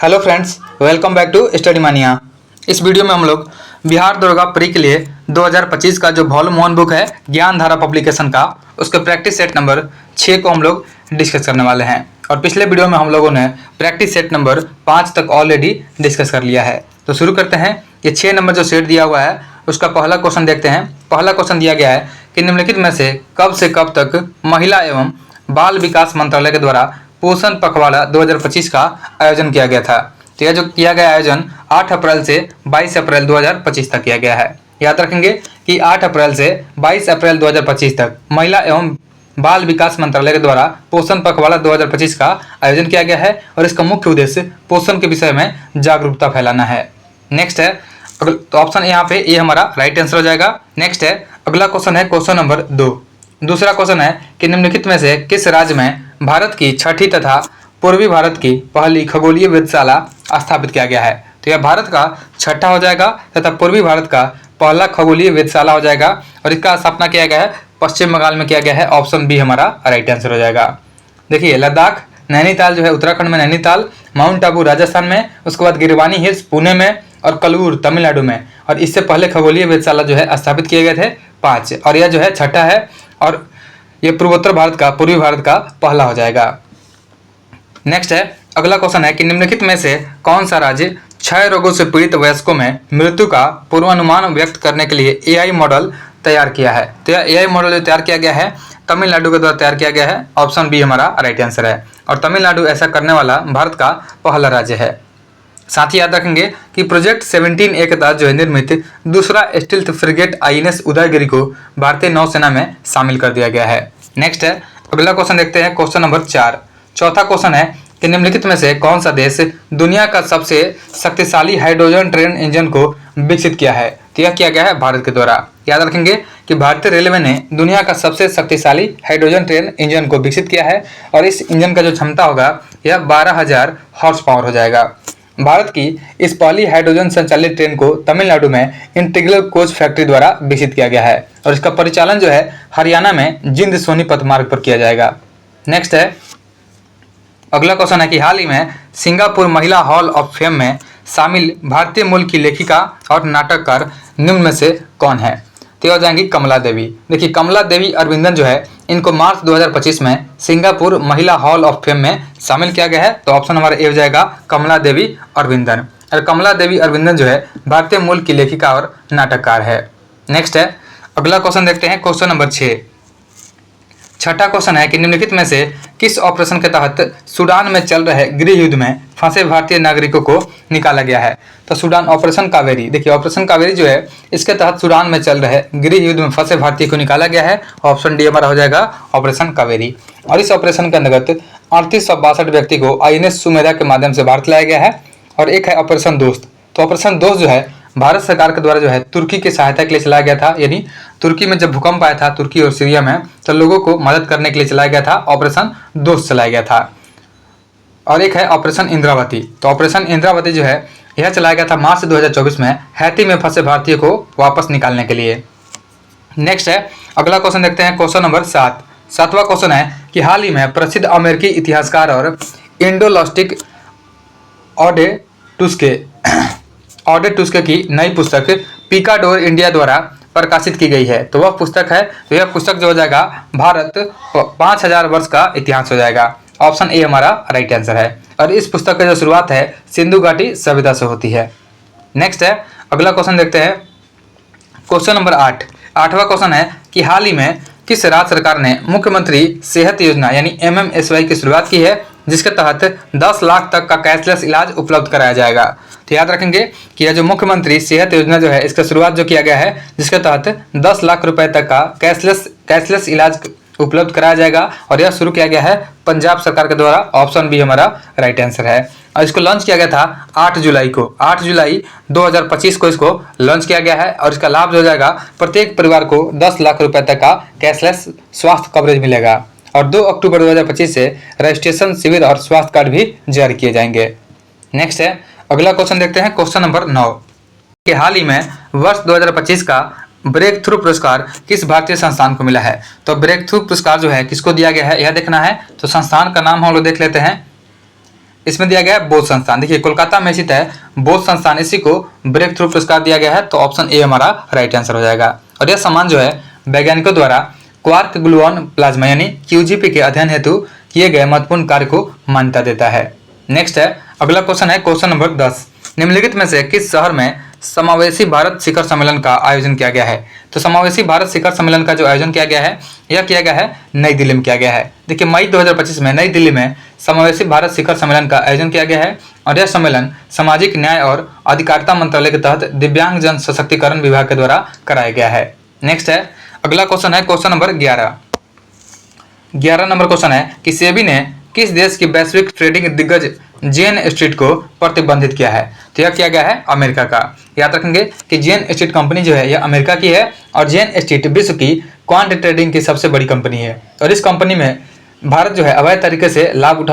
Hello friends, welcome back to study mania. इस video में हम लोग बिहार दरोगा प्री के लिए 2025 का जो वॉल्यूम 1 बुक है ज्ञान धारा पब्लिकेशन का, उसके प्रैक्टिस सेट नंबर 6 को हम लोग डिस्कस करने वाले हैं। और पिछले वीडियो में हम लोगों ने प्रैक्टिस सेट नंबर 5 तक ऑलरेडी डिस्कस कर लिया है। तो शुरू करते हैं। ये 6 नंबर जो सेट दिया हुआ है उसका पहला क्वेश्चन देखते हैं। पहला क्वेश्चन दिया गया है कि निम्नलिखित में से कब तक महिला एवं बाल विकास मंत्रालय के द्वारा पोषण पखवाड़ा 2025 का आयोजन किया गया था। तो यह जो किया गया आयोजन 8 अप्रैल से 22 अप्रैल 2025 तक किया गया है। याद रखेंगे कि 8 अप्रैल से 22 अप्रैल 2025 तक महिला एवं बाल विकास मंत्रालय के द्वारा पोषण पखवाड़ा 2025 का आयोजन किया गया है और इसका मुख्य उद्देश्य पोषण के विषय में जागरूकता फैलाना है। नेक्स्ट है, तो ऑप्शन यहाँ पे ये हमारा राइट आंसर हो जाएगा। नेक्स्ट है, अगला क्वेश्चन है क्वेश्चन नंबर 2। दूसरा क्वेश्चन है कि निम्नलिखित में से किस राज्य में भारत की छठी तथा पूर्वी भारत की पहली खगोलीय वेधशाला स्थापित किया गया है। तो यह भारत का छठा हो जाएगा तथा पूर्वी भारत का पहला खगोलीय वेधशाला हो जाएगा और इसका स्थापना किया गया है पश्चिम बंगाल में किया गया है। ऑप्शन बी हमारा राइट आंसर हो जाएगा। देखिए, लद्दाख नैनीताल जो है उत्तराखंड में नैनीताल, माउंट आबू राजस्थान में, उसके बाद गिरवानी हिल्स पुणे में और कलूर तमिलनाडु में। और इससे पहले खगोलीय वेधशाला जो है स्थापित किए गए थे 5 और यह जो है छठा है और ये पूर्वी भारत का पहला हो जाएगा। नेक्स्ट है, अगला क्वेश्चन है कि निम्नलिखित में से कौन सा राज्य क्षय रोगों से पीड़ित वयस्कों में मृत्यु का पूर्वानुमान व्यक्त करने के लिए एआई मॉडल तैयार किया है। तो यह एआई मॉडल जो तैयार किया गया है तमिलनाडु के द्वारा तैयार किया गया है। ऑप्शन बी हमारा राइट आंसर है और तमिलनाडु ऐसा करने वाला भारत का पहला राज्य है। साथ ही याद रखेंगे कि प्रोजेक्ट 17A के तहत जो है निर्मित दूसरा स्टील्थ फ्रिगेट INS उदयगिरी को भारतीय नौसेना में शामिल कर दिया गया है। नेक्स्ट है, अगला क्वेश्चन देखते हैं क्वेश्चन नंबर 4। चौथा क्वेश्चन है कि निम्नलिखित में से कौन सा देश दुनिया का सबसे शक्तिशाली हाइड्रोजन ट्रेन इंजन को विकसित किया है। तो यह किया गया है भारत के द्वारा। याद रखेंगे कि भारतीय रेलवे ने दुनिया का सबसे शक्तिशाली हाइड्रोजन ट्रेन इंजन को विकसित किया है और इस इंजन का जो क्षमता होगा यह 12,000 हॉर्स पावर हो जाएगा। भारत की इस पहली हाइड्रोजन संचालित ट्रेन को तमिलनाडु में इंटीग्रल कोच फैक्ट्री द्वारा विकसित किया गया है और इसका परिचालन जो है हरियाणा में जिंद सोनीपत मार्ग पर किया जाएगा। नेक्स्ट है, अगला क्वेश्चन है कि हाल ही में सिंगापुर महिला हॉल ऑफ फेम में शामिल भारतीय मूल की लेखिका और नाटककार निम्न में से कौन है। तो हो जाएंगी कमला देवी। देखिए, कमला देवी अरविंदन जो है इनको मार्च 2025 में सिंगापुर महिला हॉल ऑफ फेम में शामिल किया गया है। तो ऑप्शन हमारा ए हो जाएगा कमला देवी अरविंदन। और कमला देवी अरविंदन जो है भारतीय मूल की लेखिका और नाटककार है। नेक्स्ट है, अगला क्वेश्चन देखते हैं क्वेश्चन नंबर 6। छठा क्वेश्चन है कि निम्नलिखित में से किस ऑपरेशन के तहत सूडान में चल रहे गृह युद्ध में फंसे भारतीय नागरिकों को निकाला गया है। तो सूडान ऑपरेशन कावेरी, देखिए ऑपरेशन कावेरी जो है इसके तहत सूडान में चल रहे गृह युद्ध में फंसे भारतीय को निकाला गया है। ऑप्शन डी हमारा हो जाएगा ऑपरेशन कावेरी। और इस ऑपरेशन के अंतर्गत 3862 व्यक्ति को INS सुमेधा के माध्यम से भारत लाया गया है। और एक है ऑपरेशन दोस्त। तो ऑपरेशन दोस्त जो है भारत सरकार के द्वारा जो है तुर्की की सहायता के लिए चलाया गया था। यानी तुर्की में जब भूकंप आया था तुर्की और सीरिया में, तो लोगों को मदद करने के लिए चलाया गया था, ऑपरेशन दोस्त चलाया गया था। और एक है ऑपरेशन इंद्रावती। तो ऑपरेशन इंद्रावती जो है यह चलाया गया था मार्च 2024 में हैती में फंसे भारतीय को वापस निकालने के लिए। नेक्स्ट है, अगला क्वेश्चन देखते हैं क्वेश्चन नंबर 7। सातवां क्वेश्चन है कि हाल ही में प्रसिद्ध अमेरिकी इतिहासकार और इंडोलॉस्टिक ऑडे टुस्के की नई पुस्तक पिकाडोर इंडिया द्वारा प्रकाशित की गई है। तो वह पुस्तक है, तो यह पुस्तक जो हो जाएगा भारत 5000 वर्ष का इतिहास हो जाएगा। ऑप्शन ए हमारा राइट आंसर है। और इस पुस्तक की जो शुरुआत है सिंधु घाटी सभ्यता से होती है। नेक्स्ट है, अगला क्वेश्चन देखते हैं क्वेश्चन नंबर 8। आठवां क्वेश्चन है कि हाल ही में किस राज्य सरकार ने मुख्यमंत्री सेहत योजना यानी MMSY की शुरुआत की है, जिसके तहत 10 लाख तक का कैशलेस इलाज उपलब्ध कराया जाएगा। तो याद रखेंगे कि यह जो मुख्यमंत्री सेहत योजना जो है इसका शुरुआत जो किया गया है जिसके तहत 10 लाख रुपए तक का कैशलेस इलाज उपलब्ध कराया जाएगा और यह शुरू किया गया है पंजाब सरकार के द्वारा। ऑप्शन बी हमारा राइट आंसर है। और इसको लॉन्च किया गया था 8 जुलाई 2025 को इसको लॉन्च किया गया है और इसका लाभ जो हो जाएगा प्रत्येक परिवार को 10 लाख रुपए तक का कैशलेस स्वास्थ्य कवरेज मिलेगा। और 2 अक्टूबर 2025 से रजिस्ट्रेशन शिविर और स्वास्थ्य कार्ड भी जारी किए जाएंगे। नेक्स्ट है, अगला क्वेश्चन देखते हैं क्वेश्चन नंबर 9 कि हाल ही में वर्ष 2025 का ब्रेक थ्रू पुरस्कार किस भारतीय संस्थान को मिला है। तो ब्रेक थ्रू पुरस्कार जो है किसको दिया गया है यह देखना है। तो संस्थान का नाम हम लोग देख लेते हैं। इसमें दिया गया है बोध संस्थान। देखिए कोलकाता में स्थित है बोध संस्थान, इसी को ब्रेक थ्रू पुरस्कार दिया गया है। तो ऑप्शन ए हमारा राइट आंसर हो जाएगा। और यह सम्मान जो है वैज्ञानिकों द्वारा क्वार्क ग्लूऑन प्लाज्मा यानी क्यूजीपी के अध्ययन हेतु किए गए महत्वपूर्ण कार्य को मान्यता देता है। नेक्स्ट है अगला क्वेश्चन है क्वेश्चन नंबर 10। निम्नलिखित में से किस शहर में समावेशी भारत शिखर सम्मेलन का आयोजन किया गया है? तो समावेशी भारत शिखर सम्मेलन का जो आयोजन किया गया है यह किया गया है नई दिल्ली में किया गया है। देखिए मई 2025 में नई दिल्ली में समावेशी भारत शिखर सम्मेलन का आयोजन किया गया है और यह सम्मेलन सामाजिक न्याय और अधिकारिता मंत्रालय के तहत दिव्यांग जन सशक्तिकरण विभाग के द्वारा कराया गया है। नेक्स्ट है अगला क्वेश्चन है क्वेश्चन नंबर 11। 11 नंबर क्वेश्चन है कि सेबी ने किस देश की वैश्विक ट्रेडिंग दिग्गज जेन स्ट्रीट को प्रतिबंधित किया है? तो यह किया गया है अमेरिका का। याद रखेंगे कि जेन स्ट्रीट कंपनी जो है यह अमेरिका की है और जेन स्ट्रीट विश्व की क्वांट ट्रेडिंग की सबसे बड़ी कंपनी है और इस कंपनी में भारत जो है अवैध तरीके से लाभ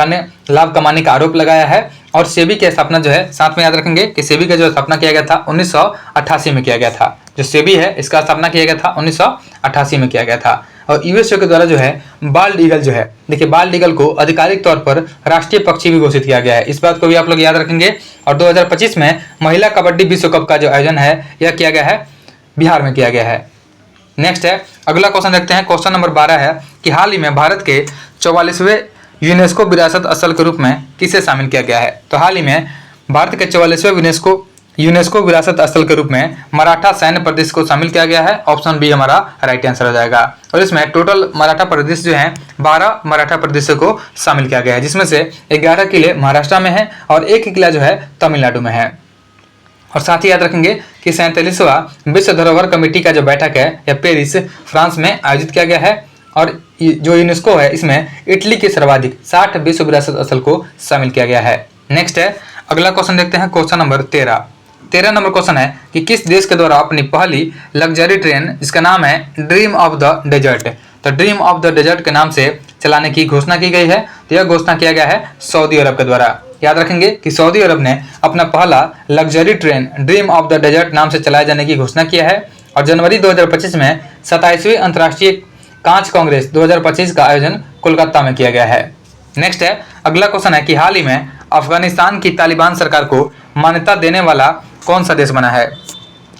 कमाने का आरोप लगाया है। और सेबी की स्थापना जो है साथ में याद रखेंगे कि सेबी का जो स्थापना किया गया था 1988 में किया गया था। जो सेबी है इसका स्थापना किया गया था 1988 में किया गया था। और यूएसए के द्वारा जो है बाल्ड ईगल जो है, देखिए बाल्ड ईगल को आधिकारिक तौर पर राष्ट्रीय पक्षी भी घोषित किया गया है। इस बात को भी आप लोग याद रखेंगे। और 2025 में महिला कबड्डी विश्व कप का जो आयोजन है यह किया गया है बिहार में किया गया है। नेक्स्ट है अगला क्वेश्चन देखते हैं क्वेश्चन नंबर 12 है कि हाल ही में भारत के 44वें यूनेस्को विरासत स्थल के रूप में किसे शामिल किया गया है? तो हाल ही में भारत के 44वें यूनेस्को विरासत स्थल के रूप में मराठा सैन्य प्रदेश को शामिल किया गया है। ऑप्शन बी हमारा राइट आंसर हो जाएगा। और इसमें टोटल मराठा प्रदेश जो है 12 मराठा प्रदेशों को शामिल किया गया है, जिसमें से 11 किले महाराष्ट्र में है और एक किला जो है तमिलनाडु में है। और साथ ही याद रखेंगे कि 47वां विश्व धरोहर कमेटी का जो बैठक है यह पेरिस फ्रांस में आयोजित किया गया है। और जो यूनेस्को है इसमें इटली के सर्वाधिक 60 विश्व विरासत स्थल को शामिल किया गया है। नेक्स्ट है अगला क्वेश्चन देखते हैं क्वेश्चन नंबर 13 नंबर क्वेश्चन है कि किस देश के द्वारा अपनी पहली लग्जरी ट्रेन जिसका नाम है ड्रीम ऑफ द डेजर्ट, तो ड्रीम ऑफ द डेजर्ट के नाम से चलाने की घोषणा की गई है? तो यह घोषणा किया गया है सऊदी अरब के द्वारा। याद रखेंगे कि सऊदी अरब ने अपना पहला luxury train dream of the desert नाम से चलाए जाने की घोषणा किया है। और जनवरी 2025 में 27वीं अंतर्राष्ट्रीय कांच कांग्रेस 2025 का आयोजन कोलकाता में किया गया है। नेक्स्ट है अगला क्वेश्चन है कि हाल ही में अफगानिस्तान की तालिबान सरकार को मान्यता देने वाला कौन सा देश बना है?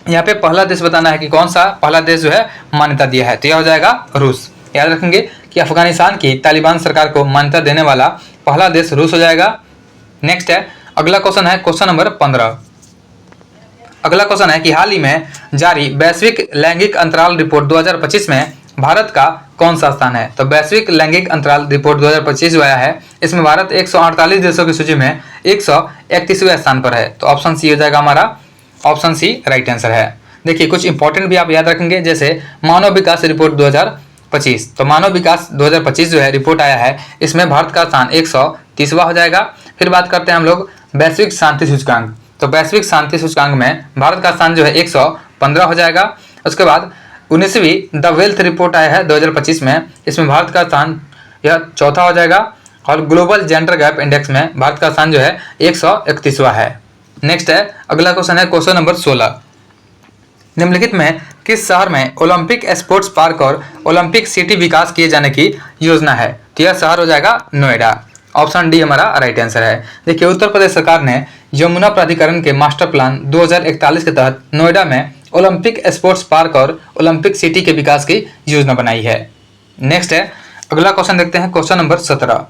यहाँ पे पहला देश बताना है कि कौन सा पहला देश जो है मान्यता दिया है। तो यह हो जाएगा रूस। याद रखेंगे कि अफगानिस्तान की तालिबान सरकार को मान्यता देने वाला पहला देश रूस हो जाएगा। नेक्स्ट है अगला क्वेश्चन है क्वेश्चन नंबर 15। अगला क्वेश्चन है कि हाल ही में जारी वैश्विक लैंगिक अंतराल रिपोर्ट 2025 में भारत का कौन सा स्थान है? तो वैश्विक लैंगिक अंतराल रिपोर्ट 2025 जो आया है इसमें भारत 148 देशों की सूची में 131वें स्थान पर है। तो ऑप्शन सी हो जाएगा हमारा, ऑप्शन सी राइट आंसर है। देखिए कुछ इंपॉर्टेंट भी आप याद रखेंगे, जैसे मानव विकास रिपोर्ट 2025। तो मानव विकास 2025 जो है रिपोर्ट आया है इसमें भारत का स्थान 130वां हो जाएगा। फिर बात करते हैं हम लोग वैश्विक शांति सूचकांक। तो वैश्विक शांति सूचकांक में भारत का स्थान जो है 115 हो जाएगा। उसके बाद 19वीं द वेल्थ रिपोर्ट आया है 2025 में, इसमें भारत का स्थान यह चौथा हो जाएगा। और ग्लोबल जेंडर गैप इंडेक्स में भारत का स्थान जो है 131वां है। नेक्स्ट है अगला क्वेश्चन है क्वेश्चन नंबर 16। निम्नलिखित में किस शहर में ओलंपिक स्पोर्ट्स पार्क और ओलंपिक सिटी विकास किए जाने की योजना है? तो यह शहर हो जाएगा नोएडा। ऑप्शन डी हमारा राइट आंसर है। देखिए उत्तर प्रदेश सरकार ने यमुना प्राधिकरण के मास्टर प्लान 2041 के तहत नोएडा में ओलंपिक स्पोर्ट्स पार्क और ओलंपिक सिटी के विकास की योजना बनाई है। नेक्स्ट है अगला क्वेश्चन देखते हैं क्वेश्चन नंबर 17।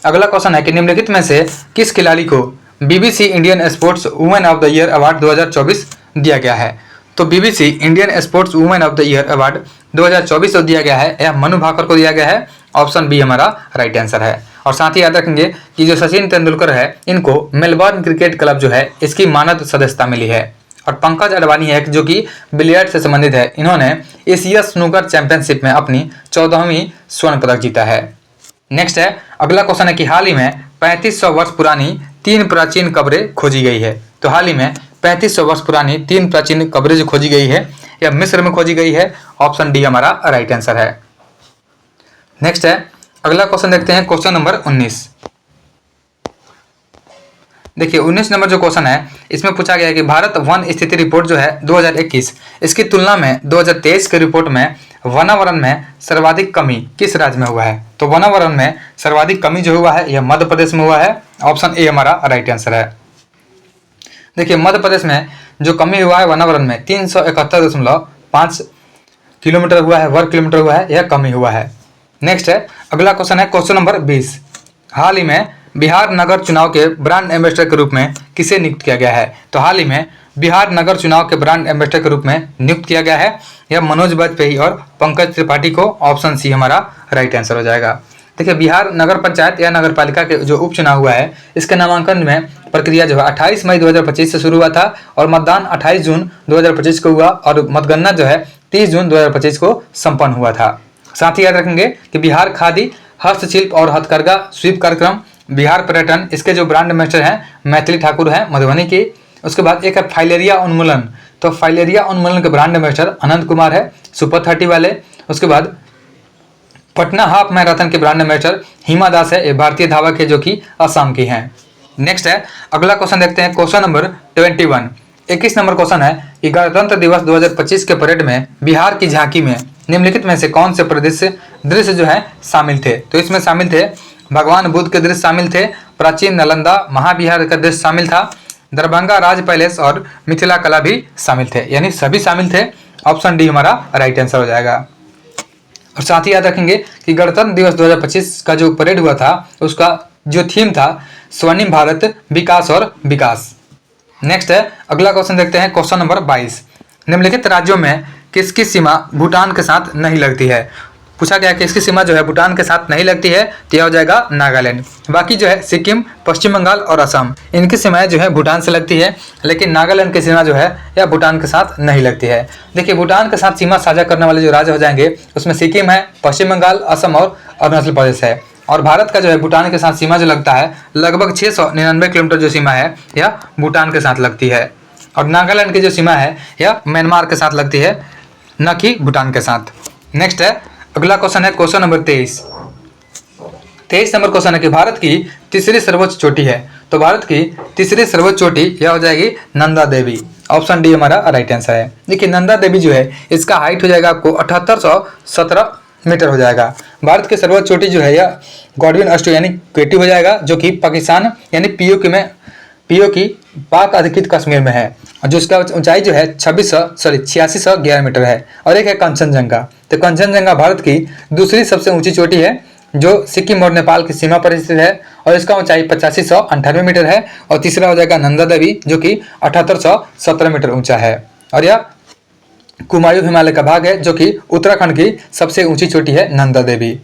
अगला क्वेश्चन है कि निम्नलिखित में से किस खिलाड़ी को BBC Indian sports women of the year award 2024 दिया गया है? तो BBC Indian sports women of the year award 2024 को दिया गया है, यह मनु भाकर को दिया गया है। ऑप्शन बी हमारा राइट आंसर है। और साथ ही याद रखेंगे कि जो सचिन तेंदुलकर है इनको मेलबर्न क्रिकेट क्लब जो है इसकी मानद सदस्यता मिली है। और पंकज अडवाणी है जो कि बिलियर्ड से संबंधित है, इन्होंने एशिया स्नूकर चैंपियनशिप में अपनी 14वीं स्वर्ण पदक जीता है। नेक्स्ट है अगला क्वेश्चन है कि हाल ही में 3500 वर्ष पुरानी 3 प्राचीन कब्रें खोजी गई है। तो हाल ही में 3500 वर्ष पुरानी 3 प्राचीन कब्रें जो खोजी गई है यह मिस्र में खोजी गई है। ऑप्शन डी हमारा राइट आंसर है। नेक्स्ट है अगला क्वेश्चन देखते हैं क्वेश्चन नंबर 19। देखिए 19 नंबर जो क्वेश्चन है इसमें पूछा गया है कि भारत वन स्थिति रिपोर्ट जो है 2021 इसकी तुलना में 2023 के रिपोर्ट में वनावरण में सर्वाधिक कमी किस राज्य में हुआ है। तो वनावरण में सर्वाधिक कमी जो हुआ है यह मध्य प्रदेश में हुआ है। ऑप्शन ए हमारा राइट आंसर है। देखिए मध्य प्रदेश में जो कमी हुआ है वनावरण में 371.5 किलोमीटर हुआ है, वर्ग किलोमीटर हुआ है, यह कमी हुआ है। नेक्स्ट है अगला क्वेश्चन है क्वेश्चन नंबर 20। हाल ही में बिहार नगर चुनाव के ब्रांड एम्बेसडर के रूप में किसे नियुक्त किया गया है। तो हाल ही में बिहार नगर चुनाव के ब्रांड एम्बेसडर के रूप में नियुक्त किया गया है यह मनोज वाजपेयी और पंकज त्रिपाठी को। ऑप्शन सी हमारा राइट आंसर हो जाएगा। देखिए बिहार नगर पंचायत या नगर पालिका के जो उपचुनाव हुआ है इसके नामांकन में प्रक्रिया जो है 28 मई 2025 से शुरू हुआ था और मतदान 28 जून 2025 को हुआ और मतगणना जो है 30 जून 2025 को संपन्न हुआ था। साथ ही याद रखेंगे कि बिहार खादी हस्तशिल्प और हथकरघा स्वीप कार्यक्रम, बिहार पर्यटन, इसके जो ब्रांड एम्बेसडर हैं मैथिली ठाकुर हैं मधुबनी की। उसके बाद एक है फाइलेरिया उन्मूलन, तो फाइलेरिया उन्मूलन के ब्रांड एम्बेसडर अनंत कुमार है सुपर 30 वाले। उसके बाद पटना हाफ मैराथन के ब्रांड एम्बेसडर हिमा दास है, ये भारतीय धावक है जो कि असम की हैं। नेक्स्ट है अगला क्वेश्चन देखते हैं क्वेश्चन नंबर 21। 21 नंबर क्वेश्चन है कि गणतंत्र दिवस 2025 के परेड में बिहार की झांकी में निम्नलिखित में से कौन से प्रदेश दृश्य जो है शामिल थे। तो इसमें शामिल थे भगवान बुद्ध के दृश्य शामिल थे, प्राचीन नालंदा महाविहार का दृश्य शामिल था, दरभंगा राज पैलेस और मिथिला कला भी शामिल थे, यानी सभी शामिल थे। ऑप्शन डी हमारा राइट आंसर हो जाएगा। और साथ ही याद रखेंगे कि गणतंत्र दिवस 2025 का जो परेड हुआ था उसका जो थीम था स्वर्णिम भारत विकास और विकास। नेक्स्ट है अगला क्वेश्चन देखते हैं क्वेश्चन नंबर 22। निम्नलिखित राज्यों में किसकी सीमा भूटान के साथ नहीं लगती है। पूछा गया कि इसकी सीमा जो है भूटान के साथ नहीं लगती है, तो यह हो जाएगा नागालैंड। बाकी जो है सिक्किम, पश्चिम बंगाल और असम, इनकी सीमाएं जो है भूटान से लगती है, लेकिन नागालैंड की सीमा जो है यह भूटान के साथ नहीं लगती है। देखिए भूटान के साथ सीमा साझा करने वाले जो राज्य हो जाएंगे उसमें सिक्किम है, पश्चिम बंगाल, असम और अरुणाचल प्रदेश है। और भारत का जो है भूटान के साथ सीमा जो लगता है लगभग 699 किलोमीटर जो सीमा है यह भूटान के साथ लगती है। और नागालैंड की जो सीमा है यह म्यांमार के साथ लगती है, न कि भूटान के साथ। नेक्स्ट है अगला क्वेश्चन है क्वेश्चन नंबर 23। 23 नंबर क्वेश्चन है कि भारत की तीसरी सर्वोच्च चोटी है। तो भारत की तीसरी सर्वोच्च चोटी यह हो जाएगी नंदा देवी। ऑप्शन डी हमारा राइट आंसर है। देखिए नंदा देवी जो है इसका हाइट हो जाएगा आपको 7817 मीटर हो जाएगा। भारत की सर्वोच्च चोटी जो है यह गॉडविन अस्टो यानी केटी हो जाएगा, जो कि पाकिस्तान यानी पीओकी पाक अधिकृत कश्मीर में है, और जो इसका ऊंचाई जो है 8611 मीटर है। और एक है कंचनजंगा। तो कंचनजंगा भारत की दूसरी सबसे ऊंची चोटी है जो सिक्किम और नेपाल की सीमा पर स्थित है, और इसका ऊंचाई 8598 मीटर है। और तीसरा हो जाएगा नंदा देवी जो कि 7817 मीटर ऊंचा है, और यह कुमायूं हिमालय का भाग है जो कि उत्तराखंड की सबसे ऊंची चोटी है नंदा देवी।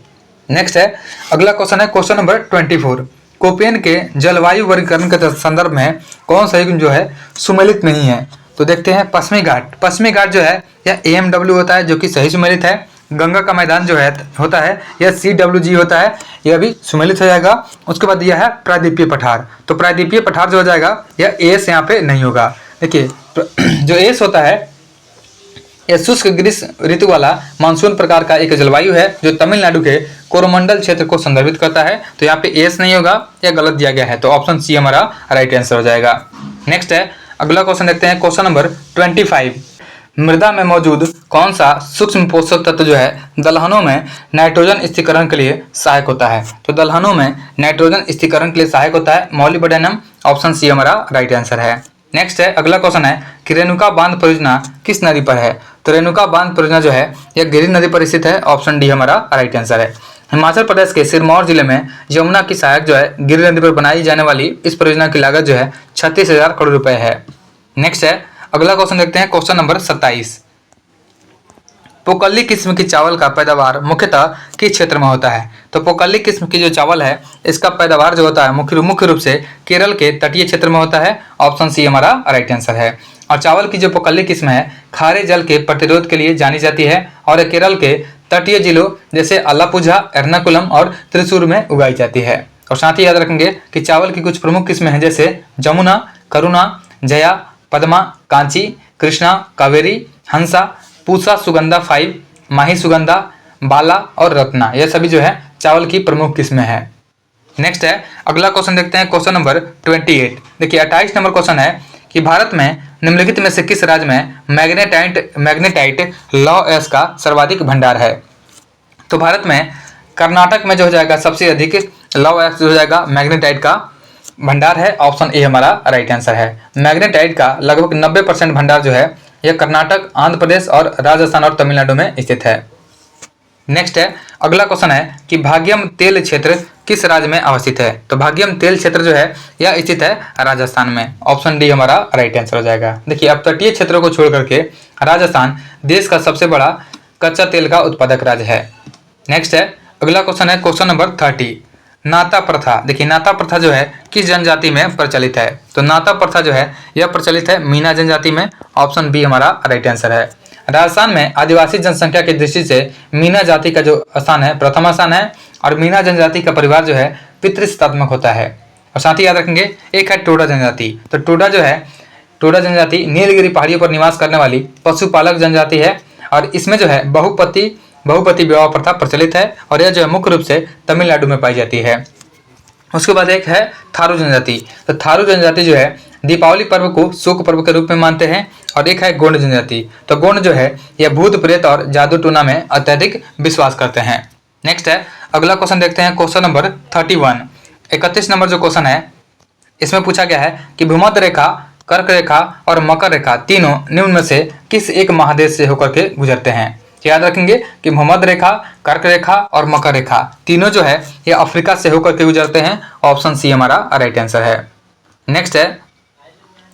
नेक्स्ट है अगला क्वेश्चन है क्वेश्चन नंबर 24। कोपेन के जलवायु वर्गीकरण के संदर्भ में कौन सा युग्म जो है सुमेलित नहीं है। तो देखते हैं पश्चिमी घाट। पश्चिमी घाट जो है यह AMW होता है जो कि सही सुमेलित है। गंगा का मैदान जो है होता है यह CWG होता है, यह भी सुमेलित हो जाएगा। उसके बाद यह है प्रायद्वीपीय पठार। तो प्रायद्वीपीय पठार जो हो जाएगा यह एस यहाँ पे नहीं होगा। देखिए जो एस होता है यह शुष्क ग्रीष्म ऋतु वाला मानसून प्रकार का एक जलवायु है जो तमिलनाडु के कोरोमंडल क्षेत्र को संदर्भित करता है। तो यहाँ पे एस नहीं होगा, यह गलत दिया गया है। तो ऑप्शन सी हमारा राइट आंसर हो जाएगा। नेक्स्ट है अगला क्वेश्चन देखते हैं क्वेश्चन नंबर 25। मृदा में मौजूद कौन सा सूक्ष्म पोषक तत्व जो है दलहनों में नाइट्रोजन स्थिरीकरण के लिए सहायक होता है। तो दलहनों में नाइट्रोजन स्थिरीकरण के लिए सहायक होता है मॉलिब्डेनम। ऑप्शन सी हमारा राइट आंसर है। नेक्स्ट है अगला क्वेश्चन है कि रेणुका बांध परियोजना किस नदी पर है। तो रेणुका बांध परियोजना जो है यह गिरि नदी पर स्थित है। ऑप्शन डी हमारा राइट आंसर है। हिमाचल प्रदेश के सिरमौर जिले में यमुना की सहायक जो है गिरि नदी पर बनाई जाने वाली इस परियोजना की लागत जो है 36,000 करोड़ रुपए है। नेक्स्ट है अगला क्वेश्चन देखते हैं क्वेश्चन नंबर 27। पोकल्ली किस्म की चावल का पैदावार मुख्यतः किस क्षेत्र में होता है। तो पोकल्ली किस्म की जो चावल है इसका पैदावार जो होता है मुख्य रूप से केरल के तटीय क्षेत्र में होता है। ऑप्शन सी हमारा राइट आंसर है। और चावल की जो पोकल्ली किस्म है खारे जल के प्रतिरोध के लिए जानी जाती है, और ये केरल के तटीय जिलों जैसे अलापुझा, एर्नाकुलम और त्रिशूर में उगाई जाती है। और साथ ही याद रखेंगे कि चावल की कुछ प्रमुख किस्में हैं जैसे जमुना, करुणा, जया, पद्मा, कांची, कृष्णा, कावेरी, हंसा, पूसा सुगंधा 5, माही सुगंधा, बाला और रत्ना, यह सभी जो है चावल की प्रमुख किस्में हैं। नेक्स्ट है अगला क्वेश्चन देखते हैं, क्वेश्चन नंबर 28। देखिए 28 नंबर क्वेश्चन है कि भारत में निम्नलिखित में से किस राज्य में मैग्नेटाइट लौह अयस्क का सर्वाधिक भंडार है। तो भारत में कर्नाटक में जो हो जाएगा सबसे अधिक लौह अयस्क जो हो जाएगा मैग्नेटाइट का भंडार है। ऑप्शन ए हमारा राइट आंसर है। मैग्नेटाइट का लगभग 90% भंडार जो है यह कर्नाटक, आंध्र प्रदेश और राजस्थान और तमिलनाडु में स्थित है। नेक्स्ट है अगला क्वेश्चन है कि भाग्यम तेल क्षेत्र किस राज्य में अवस्थित है। तो भाग्यम तेल क्षेत्र जो है यह स्थित है राजस्थान में। ऑप्शन डी हमारा राइट आंसर हो जाएगा। देखिए अब तटीय क्षेत्रों को छोड़ करके राजस्थान देश का सबसे बड़ा कच्चा तेल का उत्पादक राज्य है। नेक्स्ट है अगला क्वेश्चन है, क्वेश्चन नंबर 30। नाता प्रथा। देखिए नाता प्रथा जो है किस जनजाति में प्रचलित है। तो नाता प्रथा जो है यह प्रचलित है मीना जनजाति में। ऑप्शन बी हमारा राइट आंसर है। राजस्थान में आदिवासी जनसंख्या की दृष्टि से मीना जाति का जो स्थान है प्रथम स्थान है और मीना जनजाति का परिवार जो है पितृसत्तात्मक होता है। और साथ ही याद रखेंगे एक है टोडा जनजाति। तो टोडा जो है, टोडा जनजाति नीलगिरी पहाड़ियों पर निवास करने वाली पशुपालक जनजाति है और इसमें जो है बहुपति विवाह प्रथा प्रचलित है और यह जो है मुख्य रूप से तमिलनाडु में पाई जाती है। उसके बाद एक है थारू जनजाति। तो थारू जनजाति जो है दीपावली पर्व को शोक पर्व के रूप में मानते हैं। और एक है गोंड जनजाति। तो गोंड जो है यह भूत प्रेत और जादू टोना में अत्यधिक विश्वास करते हैं। नेक्स्ट है अगला क्वेश्चन देखते हैं, क्वेश्चन नंबर 31। 31 नंबर जो क्वेश्चन है इसमें पूछा गया है कि भूमध्य रेखा, कर्क रेखा और मकर रेखा तीनों निम्न में से किस एक महादेश से होकर के गुजरते हैं। याद रखेंगे कि भूमध्य रेखा, कर्क रेखा और मकर रेखा तीनों जो है ये अफ्रीका से होकर के गुजरते हैं। ऑप्शन सी हमारा राइट आंसर है। नेक्स्ट है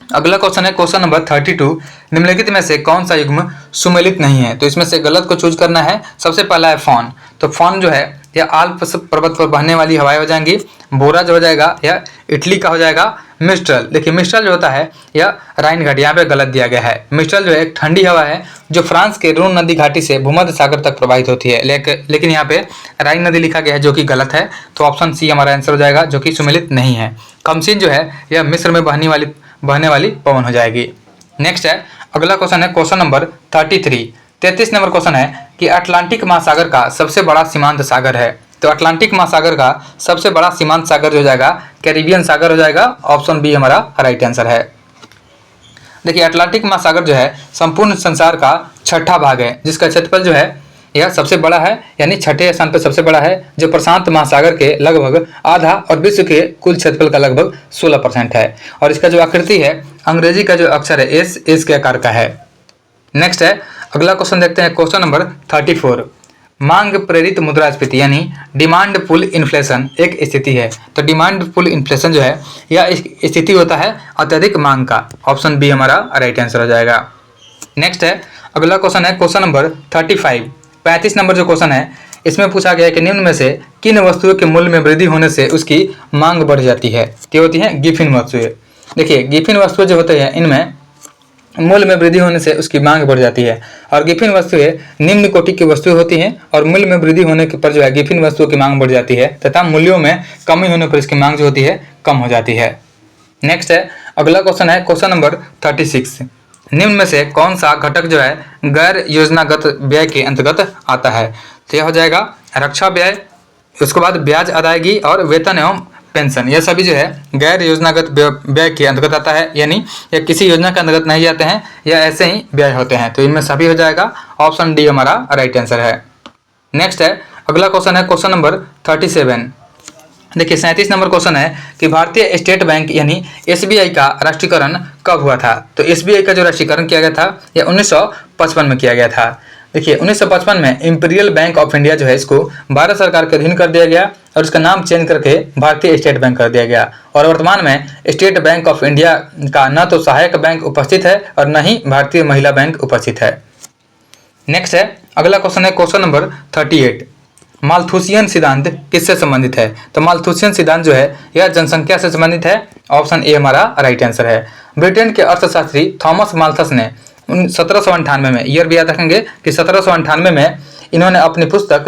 अगला क्वेश्चन है, क्वेश्चन नंबर 32। निम्नलिखित में से कौन सा युग्म सुमेलित नहीं है। तो इसमें से गलत को चूज करना है। सबसे पहला है फॉन। तो फॉन जो है यह आल्प्स पर्वत पर बहने वाली हवाएं हो जाएंगी। बोरा जो हो जाएगा यह इटली का हो जाएगा। मिस्ट्रल, देखिए मिस्ट्रल जो होता है यह राइन घाटी, यहाँ पे गलत दिया गया है। मिस्ट्रल जो है एक ठंडी हवा है जो फ्रांस के रून नदी घाटी से भूमध्य सागर तक प्रवाहित होती है। लेकिन यहाँ पे राइन नदी लिखा गया है जो कि गलत है। तो ऑप्शन सी हमारा आंसर हो जाएगा जो कि सुमेलित नहीं है। कमसीन जो है यह मिस्र में बहने वाली पवन हो जाएगी। नेक्स्ट है अगला क्वेश्चन है, क्वेश्चन नंबर 33। 33 नंबर क्वेश्चन है कि अटलांटिक महासागर का सबसे बड़ा सीमांत सागर है। तो अटलांटिक महासागर का सबसे बड़ा सीमांत सागर जो हो जाएगा कैरिबियन सागर हो जाएगा। ऑप्शन बी हमारा राइट आंसर है। देखिए अटलांटिक महासागर जो है संपूर्ण संसार का छठा भाग है जिसका क्षेत्रफल जो है यह सबसे बड़ा है, यानी छठे स्थान पर सबसे बड़ा है, जो प्रशांत महासागर के लगभग आधा और विश्व के कुल क्षेत्रफल का लगभग 16% है। और इसका जो आकृति है अंग्रेजी का जो अक्षर है एस के आकार का है। नेक्स्ट है अगला क्वेश्चन देखते हैं, क्वेश्चन नंबर 34। मांग प्रेरित मुद्रास्फीति यानी डिमांड पुल इन्फ्लेशन एक स्थिति है। तो डिमांड पुल इन्फ्लेशन जो है यह स्थिति होता है अत्यधिक मांग का। ऑप्शन बी हमारा राइट आंसर हो जाएगा। नेक्स्ट है अगला क्वेश्चन है, क्वेश्चन नंबर 35। 35 नंबर जो क्वेश्चन है इसमें पूछा गया है कि निम्न में से किन वस्तुओं के मूल्य में वृद्धि होने से उसकी मांग बढ़ जाती है। ये होती हैं गिफिन वस्तुएं। देखिए गिफिन वस्तुएं जो होते हैं इनमें मूल्य में वृद्धि होने से उसकी मांग बढ़ जाती है। और गिफिन वस्तुएं निम्न कोटि की वस्तुएं होती हैं और मूल्य में वृद्धि होने पर जो है गिफिन वस्तुओं की मांग बढ़ जाती है तथा मूल्यों में कमी होने पर इसकी मांग जो होती है कम हो जाती है। नेक्स्ट है अगला क्वेश्चन है, क्वेश्चन नंबर 36। निम्न में से कौन सा घटक जो है गैर योजनागत व्यय के अंतर्गत आता है। तो यह हो जाएगा रक्षा व्यय, उसके बाद ब्याज अदायगी और वेतन एवं पेंशन। यह सभी जो है गैर योजनागत व्यय के अंतर्गत आता है, यानी यह किसी योजना के अंतर्गत नहीं जाते हैं, यह ऐसे ही व्यय होते हैं। तो इनमें सभी हो जाएगा। ऑप्शन डी हमारा राइट आंसर है। नेक्स्ट है अगला क्वेश्चन है, क्वेश्चन नंबर 37। देखिए 37 नंबर क्वेश्चन है कि भारतीय स्टेट बैंक यानी एसबीआई का राष्ट्रीयकरण कब हुआ था। तो एसबीआई का जो राष्ट्रीयकरण किया गया था यह 1955 में किया गया था। देखिए 1955 में इंपीरियल बैंक ऑफ इंडिया जो है इसको भारत सरकार के अधीन कर दिया गया और इसका नाम चेंज करके भारतीय स्टेट बैंक कर दिया गया। और वर्तमान में स्टेट बैंक ऑफ इंडिया का न तो सहायक बैंक उपस्थित है और न ही भारतीय महिला बैंक उपस्थित है। नेक्स्ट है अगला क्वेश्चन है, क्वेश्चन नंबर 38। माल्थुसियन सिद्धांत किससे संबंधित है। तो माल्थुसियन सिद्धांत जो है यह जनसंख्या से संबंधित है। ऑप्शन ए हमारा राइट आंसर है। ब्रिटेन के अर्थशास्त्री थॉमस माल्थस ने 1798 में, ईयर भी याद रखेंगे कि 1798 में इन्होंने अपनी पुस्तक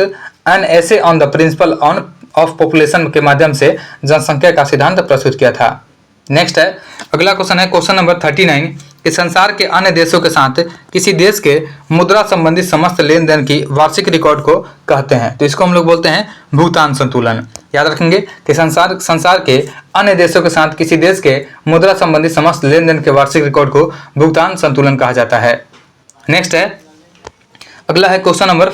an essay on the principle of population के माध्यम से जनसंख्या का सिद्धांत प्रस्तुत किया था। नेक्स्ट है अगला क्वेश्चन है, क्वेश्चन नंबर 39 कि संसार के अन्य देशों के साथ किसी देश के मुद्रा संबंधी समस्त लेन देन की वार्षिक रिकॉर्ड को कहते हैं। तो इसको हम लोग बोलते हैं भुगतान संतुलन। याद रखेंगे कि संसार के अन्य देशों के साथ किसी देश के मुद्रा संबंधी समस्त लेन देन के वार्षिक रिकॉर्ड को भुगतान संतुलन कहा जाता है। नेक्स्ट है, अगला है क्वेश्चन नंबर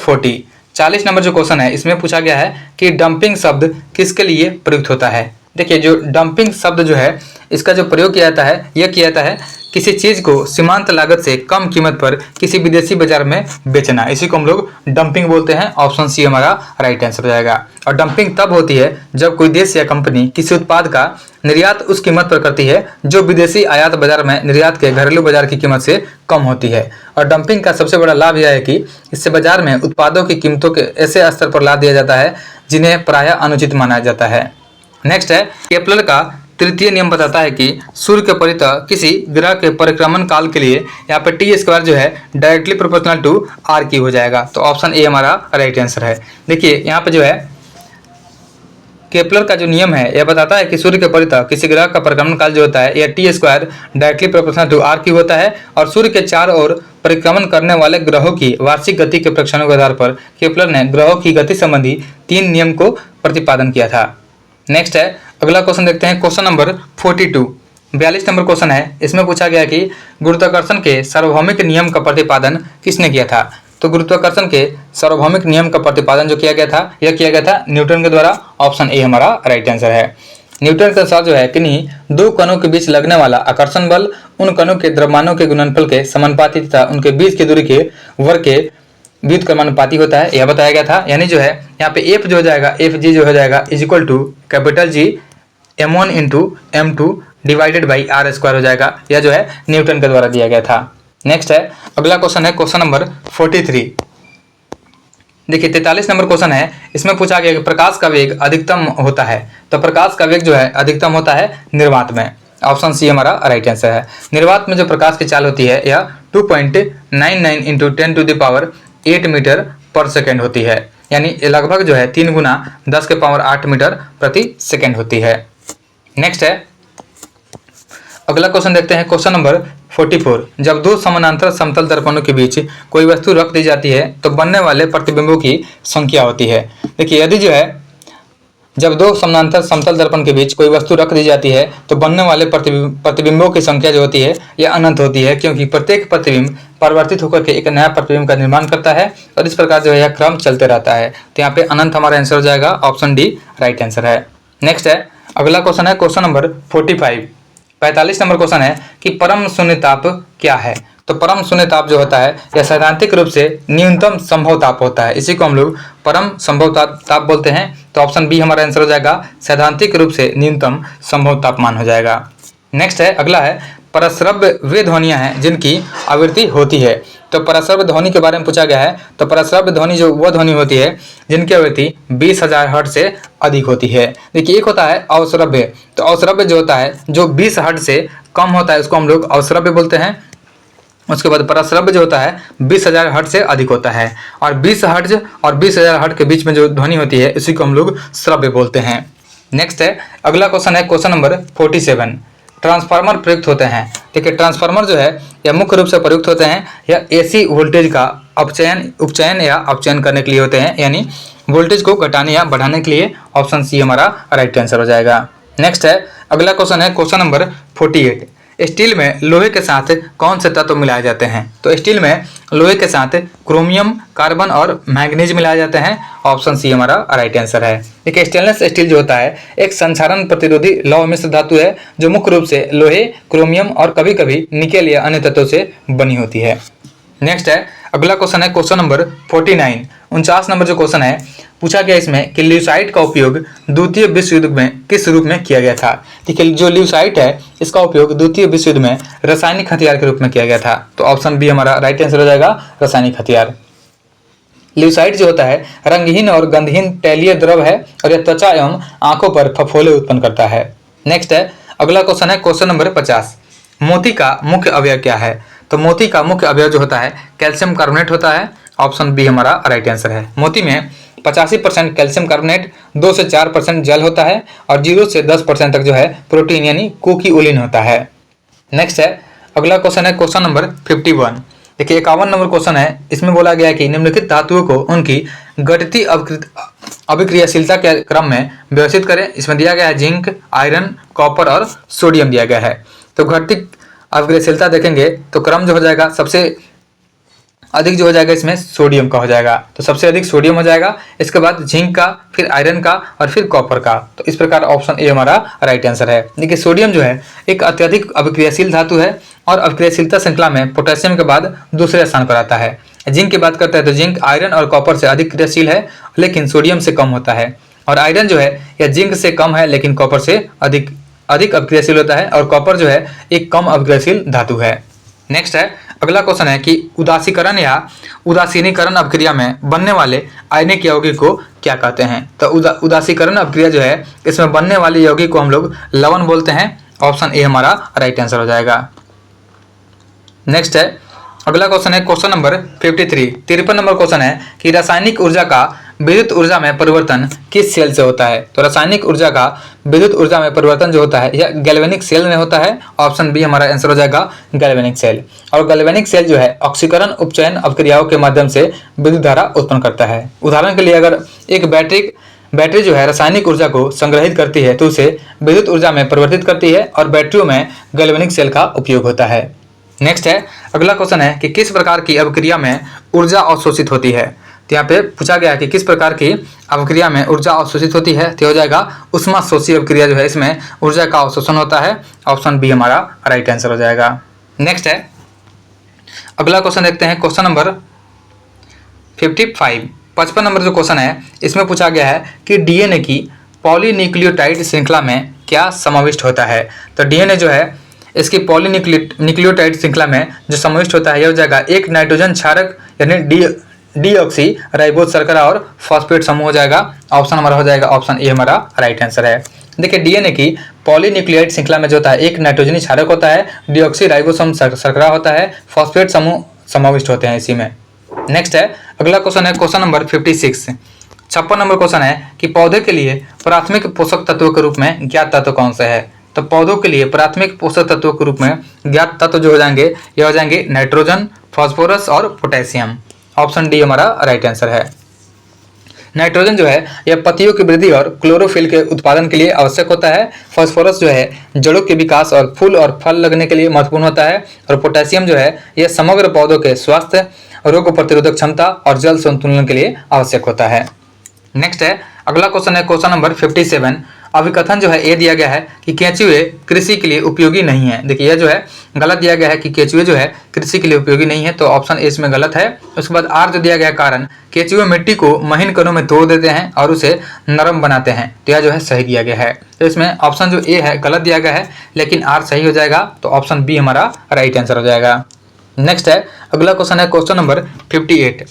40 नंबर जो क्वेश्चन है इसमें पूछा गया है कि डंपिंग शब्द किसके लिए प्रयुक्त होता है। देखिए, जो डंपिंग शब्द जो है इसका जो प्रयोग किया जाता है यह किया जाता है किसी चीज को सीमांत लागत से कम कीमत पर किसी विदेशी बाजार में बेचना, इसी को हम लोग डंपिंग बोलते हैं। ऑप्शन सी हमारा राइट आंसर हो जाएगा। और डंपिंग तब होती है जब कोई देश या कंपनी किसी उत्पाद का निर्यात उस कीमत पर करती है जो विदेशी आयात बाजार में निर्यात के घरेलू बाजार की कीमत से कम होती है। और डंपिंग का सबसे बड़ा लाभ यह है कि इससे बाजार में उत्पादों की कीमतों के ऐसे स्तर पर ला दिया जाता है जिन्हें प्रायः अनुचित माना जाता है। नेक्स्ट है, केपलर का तृतीय नियम बताता है कि सूर्य के परितः किसी ग्रह के परिक्रमण काल के लिए यहाँ पे टी स्क्वायर जो है directly proportional to R cube हो जाएगा। तो ऑप्शन ए हमारा राइट आंसर है। देखिए, यहाँ पे जो है केपलर का जो नियम है यह बताता है कि सूर्य के परितः किसी ग्रह का परिक्रमण काल जो होता है यह T square directly proportional to R cube होता है। और सूर्य के चारों ओर परिक्रमण करने वाले ग्रहों की वार्षिक गति के प्रेक्षणों के आधार पर केपलर ने ग्रहों की गति संबंधी 3 नियम को प्रतिपादन किया था। नेक्स्ट है, अगला क्वेश्चन देखते हैं, क्वेश्चन नंबर 42 नंबर क्वेश्चन है। इसमें पूछा गया कि गुरुत्वाकर्षण के सार्वभौमिक नियम का प्रतिपादन किसने किया था। तो गुरुत्वाकर्षण के सार्वभौमिक नियम का प्रतिपादन जो किया गया था यह किया गया था न्यूटन के द्वारा। ऑप्शन ए हमारा राइट आंसर है। न्यूटन के अनुसार जो है किन्हीं 2 कणों के बीच लगने वाला आकर्षण बल उन कणों के द्रव्यमानों के गुणनफल के समानुपाती तथा उनके बीच की दूरी के वर्ग के व्युत्क्रमानुपाती होता है, यह बताया गया था। यानी जो है यहाँ पे एफ जो हो जाएगा, एफ जी जो हो जाएगा is equal to capital G m1 into m2 divided by R square हो जाएगा। यह जो है न्यूटन के द्वारा दिया गया था। नेक्स्ट है, अगला क्वेश्चन है क्वेश्चन नंबर 43। देखिए 43 नंबर क्वेश्चन है। इसमें पूछा गया कि प्रकाश का वेग अधिकतम होता है। तो प्रकाश का वेग जो है अधिकतम होता है निर्वात में। ऑप्शन सी हमारा राइट आंसर है। निर्वात में जो प्रकाश की चाल होती है यह 2.99 इंटू 10⁸ मीटर पर सेकेंड होती है। यानी लगभग जो है 3 गुना 10⁸ मीटर प्रति सेकेंड होती है। नेक्स्ट है, अगला क्वेश्चन देखते हैं क्वेश्चन नंबर 44। जब 2 समानांतर समतल दर्पणों के बीच कोई वस्तु रख दी जाती है तो बनने वाले प्रतिबिंबों की संख्या होती है। देखिए, यदि जो है जब 2 समानांतर समतल दर्पण के बीच कोई वस्तु रख दी जाती है तो बनने वाले प्रतिबिंबों की संख्या जो होती है यह अनंत होती है, क्योंकि प्रत्येक प्रतिबिंब परिवर्तित होकर के एक नया प्रतिबिंब का निर्माण करता है और इस प्रकार जो है यह क्रम चलते रहता है। तो यहाँ पे अनंत हमारा आंसर हो जाएगा। ऑप्शन डी राइट आंसर है। नेक्स्ट है, अगला क्वेश्चन है क्वेश्चन नंबर 45 नंबर क्वेश्चन है कि परम शून्य ताप क्या है। तो परम शून्य ताप जो होता है यह सैद्धांतिक रूप से न्यूनतम संभव ताप होता है, इसी को हम लोग परम संभव ताप बोलते हैं। तो ऑप्शन बी हमारा आंसर हो जाएगा, सैद्धांतिक रूप से न्यूनतम संभव तापमान हो जाएगा। नेक्स्ट है, अगला है परस्रव्य वे ध्वनियां हैं जिनकी आवृत्ति होती है। तो परस्रव्य ध्वनि के बारे में पूछा गया है। तो परस्रव्य ध्वनि जो वो ध्वनि होती है जिनकी आवृत्ति 20,000 हर्ट्ज से अधिक होती है। देखिए, एक होता है अवश्रव्य। तो अवश्रव्य जो होता है जो 20 हर्ट्ज से कम होता है उसको हम लोग अवश्रव्य बोलते हैं। उसके बाद परस्रव्य जो होता है 20,000 हर्ट्ज से अधिक होता है। और 20 हर्ट्ज और 20,000 हर्ट्ज के बीच में जो ध्वनि होती है उसी को हम लोग श्रव्य बोलते हैं। नेक्स्ट है, अगला क्वेश्चन है क्वेश्चन नंबर 47। ट्रांसफार्मर प्रयुक्त होते हैं। देखिए, ट्रांसफार्मर जो है यह मुख्य रूप से प्रयुक्त होते हैं यह एसी वोल्टेज का उपचयन या अपचयन करने के लिए होते हैं, यानी वोल्टेज को घटाने या बढ़ाने के लिए। ऑप्शन सी हमारा राइट आंसर हो जाएगा। नेक्स्ट है, अगला क्वेश्चन है क्वेश्चन नंबर 48। स्टील में लोहे के साथ कौन से तत्व मिलाए जाते हैं। तो स्टील में लोहे के साथ क्रोमियम, कार्बन और मैग्नीज मिलाए जाते हैं। ऑप्शन सी हमारा राइट आंसर है। देखिए, स्टेनलेस स्टील जो होता है एक संक्षारण प्रतिरोधी लौह मिश्र धातु है जो मुख्य रूप से लोहे, क्रोमियम और कभी कभी निकेल या अन्य तत्वों से बनी होती है। नेक्स्ट है, अगला क्वेश्चन है क्वेश्चन नंबर 49 नंबर जो क्वेश्चन है पूछा गया इसमें कि ल्यूसाइट का उपयोग द्वितीय विश्व युद्ध में किस रूप में किया गया था। देखिए, जो ल्यूसाइट है इसका उपयोग द्वितीय विश्व युद्ध में रासायनिक हथियार के रूप में किया गया था। तो ऑप्शन बी हमारा राइट आंसर हो जाएगा, रासायनिक हथियार। ल्यूसाइट जो होता है रंगहीन और गंधहीन तैलीय द्रव है और यह त्वचा एवं आंखों पर फफोले उत्पन्न करता है। नेक्स्ट है, अगला क्वेश्चन है क्वेश्चन नंबर 50। मोती का मुख्य अवयव क्या है। तो मोती का मुख्य अवयव जो होता है कैल्शियम कार्बोनेट होता है। ऑप्शन बी हमारा राइट आंसर है। मोती में 85% कैल्शियम कार्बोनेट, 2 से 4% जल होता है और 0 से 10% तक जो है प्रोटीन यानी कोक्यूलिन होता है। नेक्स्ट है, अगला क्वेश्चन है क्वेश्चन नंबर 51। देखिए 51 नंबर क्वेश्चन है, इसमें बोला गया है कि निम्नलिखित धातुओं को उनकी घटती अभिक्रियाशीलता के क्रम में व्यवस्थित करें। इसमें दिया गया है जिंक, आयरन, कॉपर और सोडियम दिया गया है। तो घटती अभिक्रियाशीलता देखेंगे तो क्रम जो हो जाएगा सबसे अधिक जो हो जाएगा इसमें सोडियम का हो जाएगा, तो सबसे अधिक सोडियम हो जाएगा, इसके बाद जिंक का, फिर आयरन का और फिर कॉपर का। तो इस प्रकार ऑप्शन ए हमारा राइट आंसर है। देखिए सोडियम जो है एक अत्यधिक अभिक्रियाशील धातु है और अभिक्रियाशीलता श्रृंखला में पोटेशियम के बाद दूसरे स्थान पर आता है। जिंक की बात करते हैं तो जिंक आयरन और कॉपर से अधिक क्रियाशील है लेकिन सोडियम से कम होता है, और आयरन जो है यह जिंक से कम है लेकिन कॉपर से अधिक अभिक्रियाशील होता है, और कॉपर जो है एक कम अभिक्रियाशील धातु है। नेक्स्ट है अगला क्वेश्चन है कि उदासीकरण या उदासीनीकरण अभिक्रिया में बनने वाले आयनिक यौगिक को क्या कहते हैं। तो उदासीकरण अभिक्रिया जो है इसमें बनने वाले यौगिक को हम लोग लवण बोलते हैं। ऑप्शन ए हमारा राइट आंसर हो जाएगा। नेक्स्ट है अगला क्वेश्चन है क्वेश्चन नंबर 53। 53 नंबर क्वेश्चन है कि रासायनिक ऊर्जा का विद्युत ऊर्जा में परिवर्तन किस सेल से होता है। तो रासायनिक ऊर्जा का विद्युत ऊर्जा में परिवर्तन जो होता है यह गैल्वेनिक सेल में होता है। ऑप्शन बी हमारा आंसर हो जाएगा गैल्वेनिक सेल। और गैल्वेनिक सेल जो है ऑक्सीकरण उपचयन अभिक्रियाओं के माध्यम से विद्युत धारा उत्पन्न करता है। उदाहरण के लिए अगर एक बैटरी जो है रासायनिक ऊर्जा को संग्रहित करती है तो उसे विद्युत ऊर्जा में परिवर्तित करती है, और बैटरियों में गैल्वेनिक सेल का उपयोग होता है। नेक्स्ट है अगला क्वेश्चन है कि किस प्रकार की अभिक्रिया में ऊर्जा अवशोषित होती है। तो यहाँ पे पूछा गया है कि किस प्रकार की अभिक्रिया में ऊर्जा अवशोषित होती है। तो हो जाएगा उष्माशोषी अभिक्रिया जो है इसमें ऊर्जा का अवशोषण होता है। ऑप्शन बी हमारा राइट आंसर हो जाएगा। नेक्स्ट है अगला क्वेश्चन देखते हैं क्वेश्चन नंबर 55 नंबर जो क्वेश्चन है इसमें पूछा गया है कि डीएनए की पॉलीन्यूक्लियोटाइड श्रृंखला में क्या समाविष्ट होता है। तो डीएनए जो है इसकी पॉलीन्यूक्लियोटाइड श्रृंखला में जो समाविष्ट होता है यह हो जाएगा एक नाइट्रोजन क्षारक यानी डीऑक्सी राइबोज शर्करा और फॉस्फेट समूह हो जाएगा। ऑप्शन हमारा हो जाएगा ऑप्शन ए हमारा राइट आंसर है। देखिए डीएनए की पॉलीन्यूक्लियोटाइड श्रृंखला में जो होता है एक नाइट्रोजनी क्षारक होता है, डीऑक्सी राइबोज शर्करा होता है, फॉस्फेट समूह समाविष्ट होते हैं इसी में। नेक्स्ट है अगला क्वेश्चन है क्वेश्चन नंबर 56। 56 नंबर क्वेश्चन है कि पौधे के लिए प्राथमिक पोषक तत्व के रूप में ज्ञात तत्व कौन सा है। तो पौधों के लिए प्राथमिक पोषक तत्वों के रूप में ज्ञात तत्व जो हो जाएंगे ये हो जाएंगे नाइट्रोजन, फास्फोरस और पोटेशियम। ऑप्शन डी हमारा राइट आंसर है। नाइट्रोजन जो है यह पत्तियों की वृद्धि और क्लोरोफिल के उत्पादन के लिए आवश्यक होता है। फास्फोरस जो है जड़ों के विकास और फूल और फल लगने के लिए महत्वपूर्ण होता है, और पोटेशियम जो है यह समग्र पौधों के स्वास्थ्य, रोग प्रतिरोधक क्षमता और जल संतुलन के लिए आवश्यक होता है। नेक्स्ट है अगला क्वेश्चन है क्वेश्चन नंबर 57। अभिकथन जो है ये दिया गया है कि केंचुए कृषि के लिए उपयोगी नहीं है। देखिए यह जो है गलत दिया गया है कि केंचुए जो है कृषि के लिए उपयोगी नहीं है, तो ऑप्शन ए इसमें गलत है। उसके बाद आर जो दिया गया कारण केंचुए मिट्टी को महीन कणों में तोड़ देते हैं और उसे नरम बनाते हैं, तो यह जो है सही दिया गया है। तो इसमें ऑप्शन जो ए है गलत दिया गया है लेकिन आर सही हो जाएगा, तो ऑप्शन बी हमारा राइट आंसर हो जाएगा। नेक्स्ट है अगला क्वेश्चन है क्वेश्चन नंबर 58।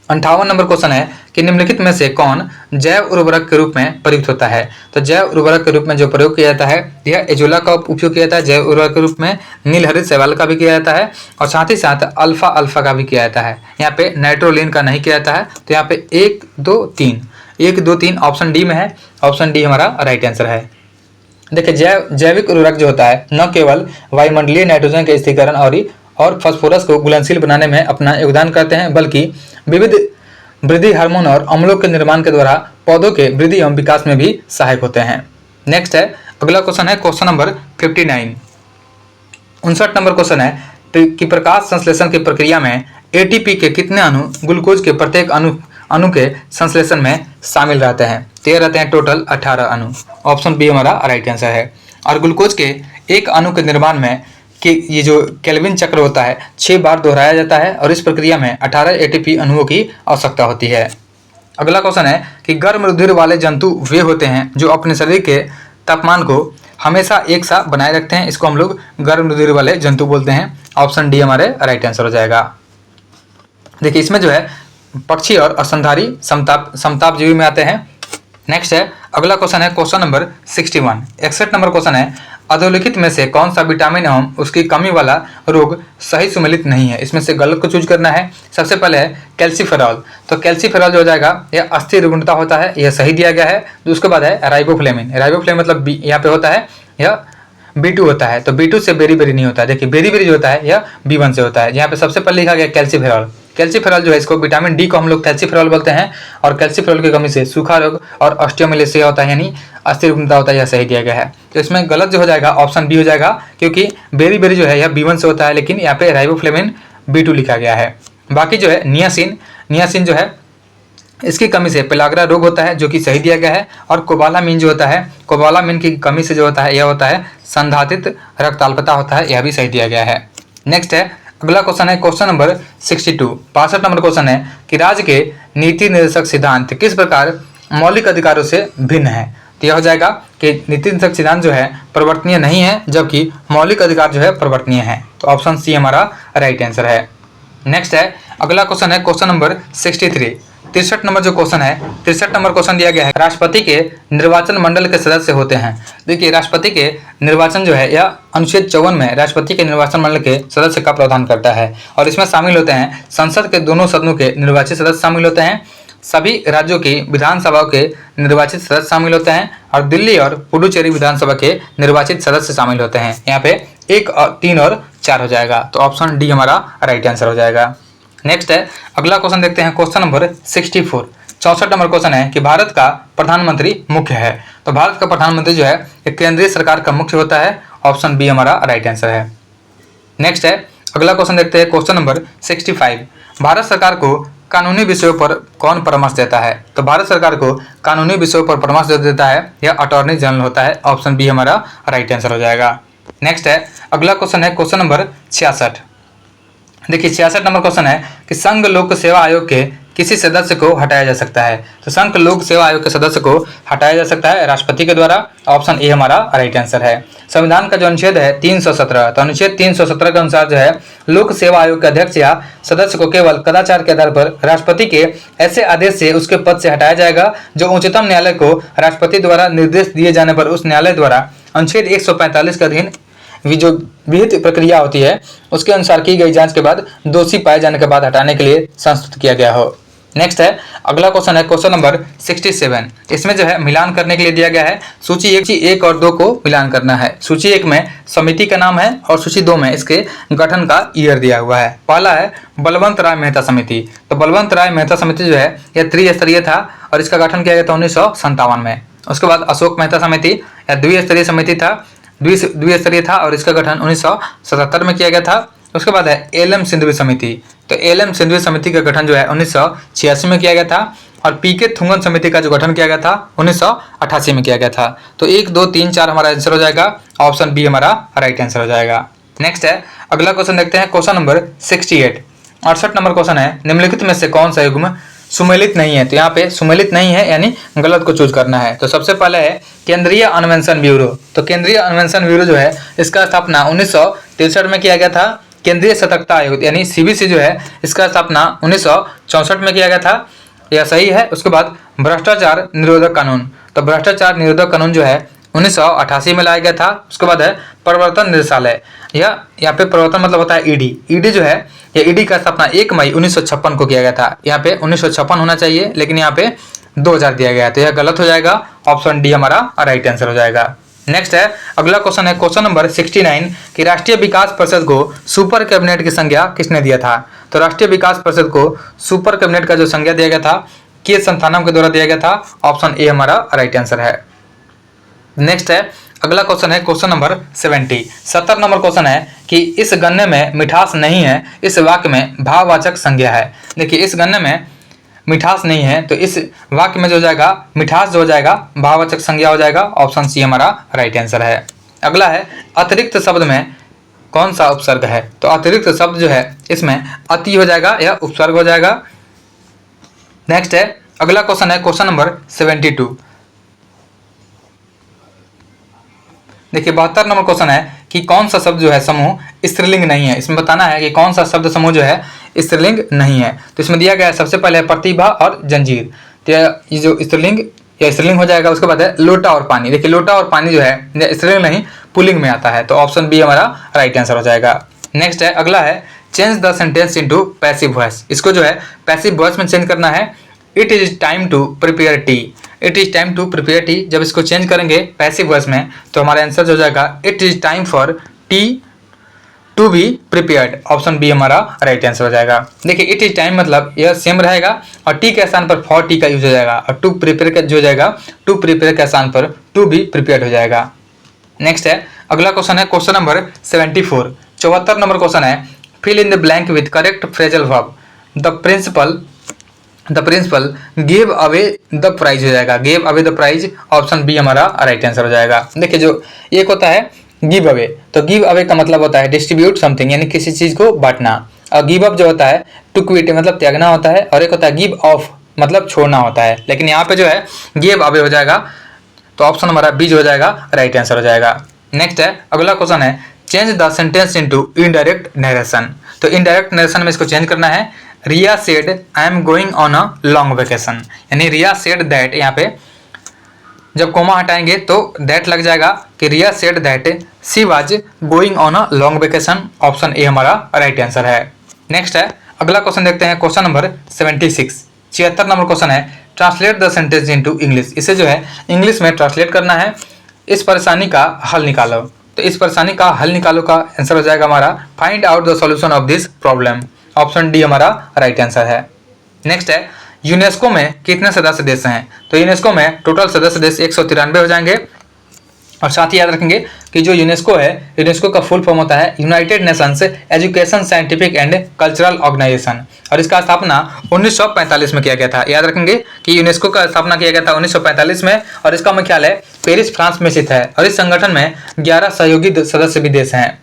58 नंबर क्वेश्चन है कि निम्नलिखित में से कौन जैव उर्वरक के रूप में प्रयुक्त होता है। तो जैव उर्वरक के रूप में जो प्रयोग किया जाता है यह एजोला का उपयोग किया जाता है जैव उर्वरक के रूप में, नीलहरित शैवाल का भी किया जाता है, और साथ ही साथ अल्फा का भी किया जाता है। यहाँ पे नाइट्रोलिन का नहीं किया जाता है। तो यहाँ पे 1 2 3 ऑप्शन डी में है। ऑप्शन डी हमारा राइट आंसर है। देखिए जैविक उर्वरक जो होता है न केवल वायुमंडलीय नाइट्रोजन के स्थिरीकरण और फास्फोरस को घुलनशील बनाने में अपना योगदान करते हैं, बल्कि विविध वृद्धि हार्मोन और अम्लों के निर्माण के द्वारा पौधों के वृद्धि एवं विकास में भी सहायक होते हैं। नेक्स्ट है अगला क्वेश्चन है क्वेश्चन नंबर 59। 59 नंबर क्वेश्चन है कि प्रकाश संश्लेषण की प्रक्रिया में एटीपी के कितने अणु ग्लूकोज के प्रत्येक अणु के संश्लेषण में शामिल रहते हैं। तो ये रहते हैं टोटल 18 अणु। ऑप्शन बी हमारा राइट आंसर है। और ग्लूकोज के एक अणु के निर्माण में कि ये जो केल्विन चक्र होता है 6 बार दोहराया जाता है, और इस प्रक्रिया में 18 एटीपी अणुओं की आवश्यकता होती है। अगला क्वेश्चन है कि गर्म रुधिर वाले जंतु वे होते हैं जो अपने शरीर के तापमान को हमेशा एक सा बनाए रखते हैं, इसको हम लोग गर्म रुधिर वाले जंतु बोलते हैं। ऑप्शन डी हमारे राइट आंसर हो जाएगा। देखिए इसमें जो है पक्षी और स्तनधारी समतापजीवी में आते हैं। नेक्स्ट है अगला क्वेश्चन है क्वेश्चन नंबर 61। 61 नंबर क्वेश्चन है अधोलिखित में से कौन सा विटामिन एवं उसकी कमी वाला रोग सही सुमेलित नहीं है। इसमें से गलत को चूज करना है। सबसे पहले है कैल्सीफेरॉल। तो कैल्सीफेरॉल जो हो जाएगा यह अस्थिर रुग्णता होता है, यह सही दिया गया है। उसके बाद है राइबोफ्लेविन। राइबोफ्लेविन मतलब यहाँ पे होता है यह B2 होता है, तो B2 से बेरी नहीं होता है। देखिए बेरी जो होता है यह B1 से होता है। यहाँ पे सबसे पहले लिखा गया कैल्सीफेरॉल। कैल्सीफेरॉल जो है इसको विटामिन डी को हम लोग कैल्सीफेरॉल बोलते हैं, और कैल्सीफेरॉल की कमी से सूखा रोग और ऑस्टियोमेलेसिया होता है, यानी अस्थिर रुग्णता होता है। यह सही दिया गया है। तो इसमें गलत जो हो जाएगा ऑप्शन बी हो जाएगा, क्योंकि बेरी जो है यह B1 से होता है, लेकिन यहाँ पे राइबोफ्लेविन B2 लिखा गया है। बाकी जो है नियासिन जो है इसकी कमी से पेलाग्रा रोग होता है, जो कि सही दिया गया है। और कोबालामिन जो होता है, कोबालामिन की कमी से जो होता है यह होता है संधातित रक्ताल्पता होता है, यह भी सही दिया गया है। नेक्स्ट है अगला क्वेश्चन है क्वेश्चन नंबर 62, 65 नंबर क्वेश्चन है कि राज्य के नीति निर्देशक सिद्धांत किस प्रकार मौलिक अधिकारों से भिन्न है। तो यह हो जाएगा कि नीति निर्देशक सिद्धांत जो है परिवर्तनीय नहीं है, जबकि मौलिक अधिकार जो है परिवर्तनीय है। तो ऑप्शन सी हमारा राइट आंसर है। नेक्स्ट है अगला क्वेश्चन है क्वेश्चन नंबर 63, 63 नंबर जो क्वेश्चन है, 63 नंबर क्वेश्चन दिया गया है राष्ट्रपति के निर्वाचन मंडल के सदस्य होते हैं। देखिए राष्ट्रपति के निर्वाचन जो है यह अनुच्छेद 54 में राष्ट्रपति के निर्वाचन मंडल के सदस्य का प्रावधान करता है, और इसमें शामिल होते हैं संसद के दोनों सदनों के निर्वाचित सदस्य शामिल होते हैं, सभी राज्यों की विधानसभाओं के निर्वाचित सदस्य शामिल होते हैं, और दिल्ली और पुडुचेरी विधानसभा के निर्वाचित सदस्य शामिल होते हैं। यहाँ पे 1 और 3 और 4 हो जाएगा। तो ऑप्शन डी हमारा राइट आंसर हो जाएगा। नेक्स्ट है अगला क्वेश्चन देखते हैं क्वेश्चन नंबर 64, 64 नंबर क्वेश्चन है कि भारत का प्रधानमंत्री मुख्य है। तो भारत का प्रधानमंत्री जो है एक केंद्रीय सरकार का मुख्य होता है। ऑप्शन बी हमारा राइट आंसर है। नेक्स्ट है अगला क्वेश्चन देखते हैं क्वेश्चन नंबर 65, भारत सरकार को कानूनी विषयों पर कौन परामर्श देता है। तो भारत सरकार को कानूनी विषयों पर परामर्श देता है यह अटॉर्नी जनरल होता है। ऑप्शन बी हमारा राइट आंसर हो जाएगा। नेक्स्ट है अगला क्वेश्चन है क्वेश्चन नंबर 66। देखिए 66 नंबर क्वेश्चन है कि संघ लोक सेवा आयोग के किसी सदस्य को हटाया जा सकता है। तो संघ लोक सेवा आयोग के सदस्य को हटाया जा सकता है राष्ट्रपति के द्वारा। ऑप्शन ए हमारा राइट आंसर है। संविधान का जो अनुच्छेद है 317, तो अनुच्छेद 317 के अनुसार जो है लोक सेवा आयोग के अध्यक्ष या सदस्य को केवल कदाचार के आधार पर राष्ट्रपति के ऐसे आदेश से उसके पद से हटाया जाएगा जो उच्चतम न्यायालय को राष्ट्रपति द्वारा निर्देश दिए जाने पर उस न्यायालय द्वारा अनुच्छेद 145 के अधीन जो विहित प्रक्रिया होती है उसके अनुसार की गई जांच के बाद दोषी पाए जाने के बाद हटाने के लिए संस्तुत किया गया हो। नेक्स्ट है अगला क्वेश्चन है क्वेश्चन नंबर 67। इसमें जो है मिलान करने के लिए दिया गया है सूची 1 और 2 को मिलान करना है। सूची 1 में समिति का नाम है और सूची 2 में इसके गठन का ईयर दिया हुआ है। पहला है बलवंत राय मेहता समिति। तो बलवंत राय मेहता समिति जो है यह त्रिस्तरीय था और इसका गठन किया गया था 1957 में। उसके बाद अशोक मेहता समिति या द्विस्तरीय समिति था, द्विस्तरीय था और इसका गठन 1977 में किया गया था। उसके बाद है एलएम सिंधवी समिति। तो एलएम सिंधवी समिति का गठन जो है 1986 में किया गया था और पीके थुंगन समिति का जो गठन किया गया था 1988 में किया गया था। तो 1, 2, 3, 4 हमारा आंसर हो जाएगा। ऑप्शन बी हमारा राइट आंसर हो जाएगा। नेक्स्ट है अगला क्वेश्चन देखते हैं क्वेश्चन नंबर 68, 68 नंबर क्वेश्चन है निम्नलिखित में से कौन सा युग्म सुमेलित नहीं है। तो यहाँ पे सुमेलित नहीं है यानी गलत को चूज करना है। तो सबसे पहले है केंद्रीय अन्वेषण ब्यूरो। तो केंद्रीय अन्वेषण ब्यूरो जो है इसका स्थापना 1963 में किया गया था। केंद्रीय सतर्कता आयोग यानी सीबीसी जो है इसका स्थापना 1964 में किया गया था, यह सही है। उसके बाद भ्रष्टाचार निरोधक कानून। तो भ्रष्टाचार निरोधक कानून जो है 1988 में लाया गया था। उसके बाद है प्रवर्तन निदेशालय, यह यहाँ पे प्रवर्तन मतलब होता है ईडी। ईडी जो है यह ईडी का स्थापना 1 मई 1956 को किया गया था। यहाँ पे 1956 होना चाहिए लेकिन यहाँ पे 2000 दिया गया है, तो यह गलत हो जाएगा। ऑप्शन डी हमारा राइट आंसर हो जाएगा। नेक्स्ट है अगला क्वेश्चन है क्वेश्चन नंबर 69 कि राष्ट्रीय विकास परिषद को सुपर कैबिनेट की संज्ञा किसने दिया था। तो राष्ट्रीय विकास परिषद को सुपर कैबिनेट का जो संज्ञा दिया गया था के संस्थानम के द्वारा दिया गया था। ऑप्शन ए हमारा राइट आंसर है। नेक्स्ट है अगला क्वेश्चन है क्वेश्चन नंबर 70 नंबर क्वेश्चन है कि इस गन्ने में मिठास नहीं है, इस वाक्य में भाववाचक संज्ञा है। देखिए इस गन्ने में मिठास नहीं है तो इस वाक्य में जो हो जाएगा मिठास जो हो जाएगा भाववाचक संज्ञा हो जाएगा। ऑप्शन सी हमारा राइट आंसर है। अगला है अतिरिक्त शब्द में कौन सा उपसर्ग है। तो अतिरिक्त शब्द जो है इसमें अति हो जाएगा, यह उपसर्ग हो जाएगा। नेक्स्ट है अगला क्वेश्चन है क्वेश्चन नंबर 72। देखिए 72 नंबर क्वेश्चन है कि कौन सा शब्द जो है समूह स्त्रीलिंग नहीं है। इसमें बताना है कि कौन सा शब्द समूह जो है स्त्रीलिंग नहीं है। तो इसमें दिया गया है सबसे पहले प्रतिभा और जंजीर। तो ये जो स्त्रीलिंग या स्त्रीलिंग हो जाएगा। उसके बाद है लोटा और पानी। देखिए लोटा और पानी जो है स्त्रीलिंग नहीं पुल्लिंग में आता है, तो ऑप्शन बी हमारा राइट आंसर हो जाएगा। नेक्स्ट है अगला है change the sentence into passive voice. इसको जो है पैसिव वॉइस में चेंज करना है। It is time to prepare tea. It is time to prepare tea, जब इसको चेंज करेंगे पैसिव वॉइस में तो हमारा आंसर जो हो जाएगा it is time for tea to be prepared. Option B हमारा राइट आंसर हो जाएगा। देखिए इट इज टाइम मतलब यह सेम रहेगा और टी के स्थान पर फॉर टी का यूज हो जाएगा और टू प्रिपेयर का जो हो जाएगा टू प्रिपेयर के स्थान पर टू बी प्रिपेयर्ड हो जाएगा। नेक्स्ट है अगला क्वेश्चन है क्वेश्चन नंबर 74, 74 नंबर क्वेश्चन है fill in the blank with correct phrasal verb. The principal give away the prize हो जाएगा, give away the prize. Option B हमारा राइट आंसर हो जाएगा। देखिए जो एक होता है गिव अवे, तो गिव अवे का मतलब होता है डिस्ट्रीब्यूट समथिंग, यानी किसी चीज को बांटना। और गिव अप जो होता है टू क्विट मतलब त्यागना होता है, और एक होता है गिव ऑफ मतलब छोड़ना होता है। लेकिन यहाँ पे जो है गिव अवे हो जाएगा, तो ऑप्शन हमारा बी जो हो जाएगा राइट आंसर हो जाएगा। नेक्स्ट है अगला क्वेश्चन है change the sentence into indirect narration. तो इनडायरेक्ट नरेशन में इसको चेंज करना है। Riya said I am going on a long vacation, यानी रिया सेड दैट, यहाँ पे जब कोमा हटाएंगे तो दैट लग जाएगा कि Riya said that she was going on a long vacation. Option A हमारा राइट आंसर है। नेक्स्ट है अगला क्वेश्चन देखते हैं क्वेश्चन नंबर 76, 76 नंबर क्वेश्चन है translate the sentence into English. इसे जो है इंग्लिश में ट्रांसलेट करना है। इस परेशानी का हल निकालो, तो इस परेशानी का हल निकालो का आंसर हो जाएगा हमारा find out the solution of this problem. Option D हमारा राइट आंसर है। नेक्स्ट है यूनेस्को में कितने सदस्य देश हैं। तो यूनेस्को में टोटल सदस्य देश 193 हो जाएंगे। और साथ ही याद रखेंगे कि जो यूनेस्को है, यूनेस्को का फुल फॉर्म होता है United Nations Education Scientific and Cultural Organisation, और इसका स्थापना 1945 में किया गया था। याद रखेंगे कि यूनेस्को का स्थापना किया गया था 1945 में, और इसका मुख्यालय पेरिस फ्रांस में स्थित है, और इस संगठन में 11 सहयोगी सदस्य भी देश हैं।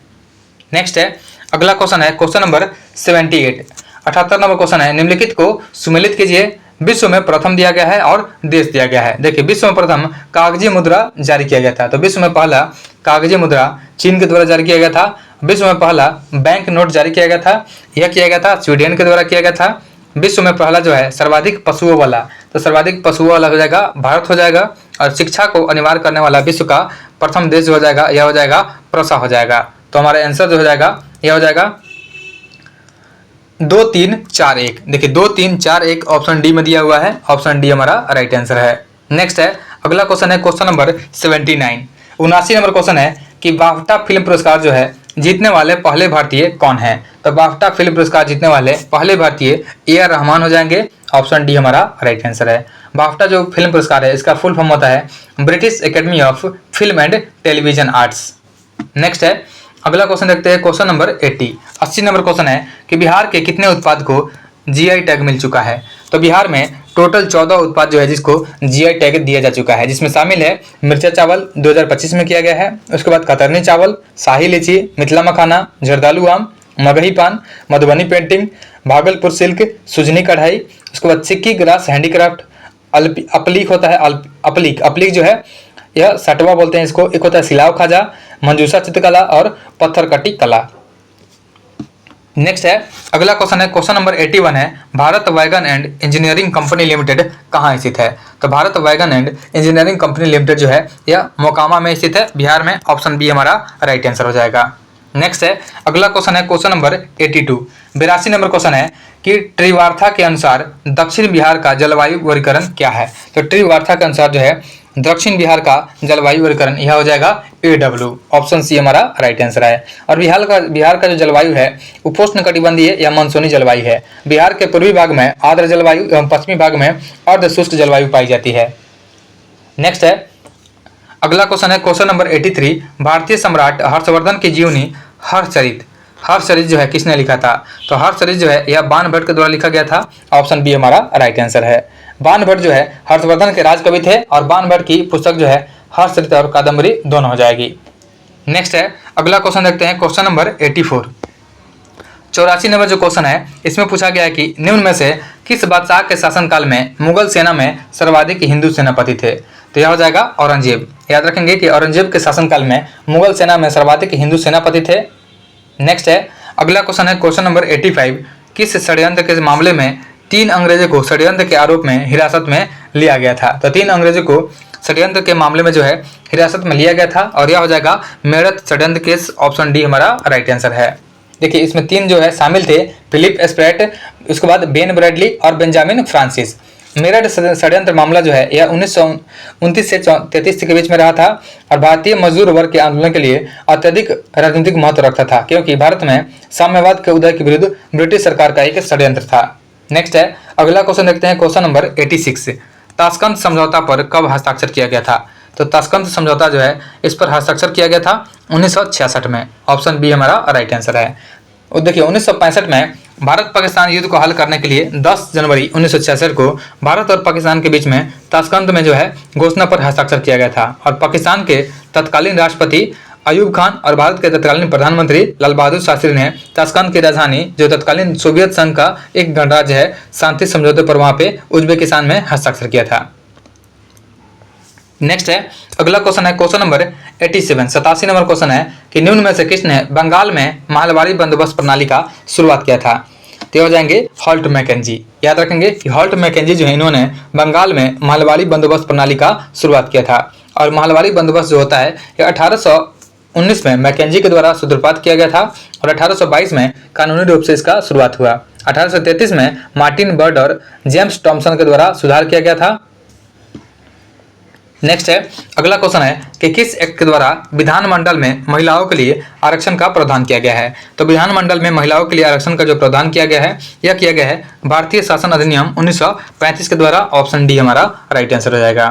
नेक्स्ट है अगला क्वेश्चन है क्वेश्चन नंबर 78, 78 नंबर क्वेश्चन है निम्नलिखित को सुमेलित कीजिए। विश्व में प्रथम दिया गया है और देश दिया गया है। देखिए विश्व में प्रथम कागजी मुद्रा जारी किया गया था, तो विश्व में पहला कागजी मुद्रा चीन के द्वारा जारी किया गया था। विश्व में पहला बैंक नोट जारी किया गया था, यह किया गया था स्वीडन के द्वारा किया गया था। विश्व में पहला जो है सर्वाधिक पशुओं वाला, तो सर्वाधिक पशुओं वाला हो जाएगा भारत हो जाएगा। और शिक्षा को अनिवार्य करने वाला विश्व का प्रथम देश हो जाएगा, यह हो जाएगा प्रोसा हो जाएगा। तो हमारा आंसर जो हो जाएगा यह हो जाएगा 2 3 4 1। देखिए 2 3 4 1 ऑप्शन डी में दिया हुआ है। ऑप्शन डी हमारा राइट आंसर है। नेक्स्ट है अगला क्वेश्चन है क्वेश्चन नंबर 79, 79 नंबर क्वेश्चन है कि बाफ्टा फिल्म पुरस्कार जो है जीतने वाले पहले भारतीय कौन है। तो बाफ्टा फिल्म पुरस्कार जीतने वाले पहले भारतीय ए.आर. रहमान हो जाएंगे। ऑप्शन डी हमारा राइट आंसर है। बाफ्टा जो फिल्म पुरस्कार है इसका फुल फॉर्म होता है British academy of film and television arts. Next है अगला क्वेश्चन देखते हैं क्वेश्चन नंबर 80, 80 नंबर क्वेश्चन है कि बिहार के कितने उत्पाद को जीआई टैग मिल चुका है। तो बिहार में टोटल 14 उत्पाद जो है जिसको जीआई टैग दिया जा चुका है, जिसमें शामिल है मिर्चा चावल 2025 में किया गया है। उसके बाद कतरनी चावल, शाही लीची, मिथिला मखाना, जर्दालू आम, मगही पान, मधुबनी पेंटिंग, भागलपुर सिल्क, सुजनी कढ़ाई। उसके बाद सिक्की ग्रास हैंडीक्राफ्ट, अपलीक होता है अपलीक जो है यह सटवा बोलते हैं इसको। एक होता है सिलाव खाजा, मंजूसा चित्रकला और पत्थर कटी कला। नेक्स्ट है अगला क्वेश्चन है क्वेश्चन नंबर 81 है Bharat wagon and engineering company limited कहाँ स्थित है। तो Bharat wagon and engineering company limited जो है यह मोकामा में स्थित है बिहार में। ऑप्शन बी हमारा राइट आंसर हो जाएगा। नेक्स्ट है अगला क्वेश्चन है क्वेश्चन नंबर 82, 82 नंबर क्वेश्चन है कि ट्रिवार्था के अनुसार दक्षिण बिहार का जलवायु वर्गीकरण क्या है। तो ट्रिवार्था के अनुसार जो है दक्षिण बिहार का जलवायु वर्गीकरण यह हो जाएगा AW। ऑप्शन सी हमारा राइट आंसर है। और बिहार का जो जलवायु है उपोष्ण कटिबंधीय या मानसूनी जलवायु है। बिहार के पूर्वी भाग में आर्द्र जलवायु एवं पश्चिमी भाग में अर्ध शुष्क जलवायु पाई जाती है। नेक्स्ट है अगला क्वेश्चन है क्वेश्चन नंबर 83, भारतीय सम्राट हर्षवर्धन की जीवनी हर्षचरित जो है किसने लिखा था। तो हर्षचरित जो है यह बाणभट्ट के द्वारा लिखा गया था। ऑप्शन बी हमारा राइट आंसर है। बाणभट्ट जो है हर्षवर्धन के राजकवि थे, और बाणभट्ट की पुस्तक जो है हर्षचरित और कादम्बरी दोनों हो जाएगी। नेक्स्ट है अगला क्वेश्चन देखते हैं क्वेश्चन नंबर 84, 84 नंबर जो क्वेश्चन है इसमें पूछा गया है कि निम्न में से किस बादशाह के शासनकाल में मुगल सेना में सर्वाधिक हिंदू सेनापति थे। तो यह हो जाएगा औरंगजेब। याद रखेंगे कि औरंगजेब के शासनकाल में मुगल सेना में सर्वाधिक हिंदू सेनापति थे। नेक्स्ट है अगला क्वेश्चन है क्वेश्चन नंबर 85, किस षड्यंत्र के मामले में 3 अंग्रेजों को षड्यंत्र के आरोप में हिरासत में लिया गया था। तो 3 अंग्रेजों को षड्यंत्र के मामले में जो है हिरासत में लिया गया था, और यह हो जाएगा मेरठ षड्यंत्र केस। ऑप्शन डी हमारा राइट आंसर है। देखिए इसमें 3 जो है शामिल थे फिलिप स्प्रैट, उसके बाद बेन ब्रैडली और बेंजामिन फ्रांसिस। मेरठ षड्यंत्र मामला जो है यह 1929 से 33 के बीच में रहा था और भारतीय मजदूर वर्ग के आंदोलन के लिए अत्यधिक राजनीतिक महत्व रखता था, क्योंकि भारत में साम्यवाद के उदय के विरुद्ध ब्रिटिश सरकार का एक षड्यंत्र था। नेक्स्ट है, अगला क्वेश्चन देखते हैं, क्वेश्चन नंबर 86। ताशकंद समझौता पर कब हस्ताक्षर किया गया था? तो ताशकंद समझौता जो है इस पर हस्ताक्षर किया गया था 1966 में। ऑप्शन बी हमारा राइट आंसर है। और देखिए 1965 में भारत पाकिस्तान युद्ध को हल करने के लिए 10 जनवरी 1966 को भारत और पाकिस्तान के बीच में ताशकंद में जो है घोषणा पर हस्ताक्षर किया गया था और पाकिस्तान के तत्कालीन राष्ट्रपति अयूब खान और भारत के तत्कालीन प्रधानमंत्री लाल बहादुर शास्त्री ने ताशकंद की राजधानी जो तत्कालीन सोवियत संघ का एक गणराज्य है शांति समझौते पर वहां पे उज्बेकिस्तान में हस्ताक्षर किया था। नेक्स्ट है, अगला क्वेश्चन है क्वेश्चन नंबर 87 नंबर क्वेश्चन है कि निम्न में से किसने बंगाल में महलबारी बंदोबस्त प्रणाली का शुरुआत किया था? तो हो जाएंगे हॉल्ट मैकेंजी। याद रखेंगे कि हॉल्ट मैकेंजी जो है इन्होंने बंगाल में महलबारी बंदोबस्त प्रणाली का शुरुआत किया था और महलबारी बंदोबस्त जो होता है ये 1819 में मैकेंजी के द्वारा सूत्रपात किया गया था और 1822 में कानूनी रूप से इसका शुरुआत हुआ। 1833 में मार्टिन बर्ड और जेम्स टॉमसन के द्वारा सुधार किया गया था। नेक्स्ट है, अगला क्वेश्चन है कि किस एक्ट के द्वारा विधानमंडल में महिलाओं के लिए आरक्षण का प्रावधान किया गया है? तो विधानमंडल में महिलाओं के लिए आरक्षण का जो प्रावधान किया गया है यह किया गया है भारतीय शासन अधिनियम 1935 के द्वारा। ऑप्शन डी हमारा राइट आंसर हो जाएगा।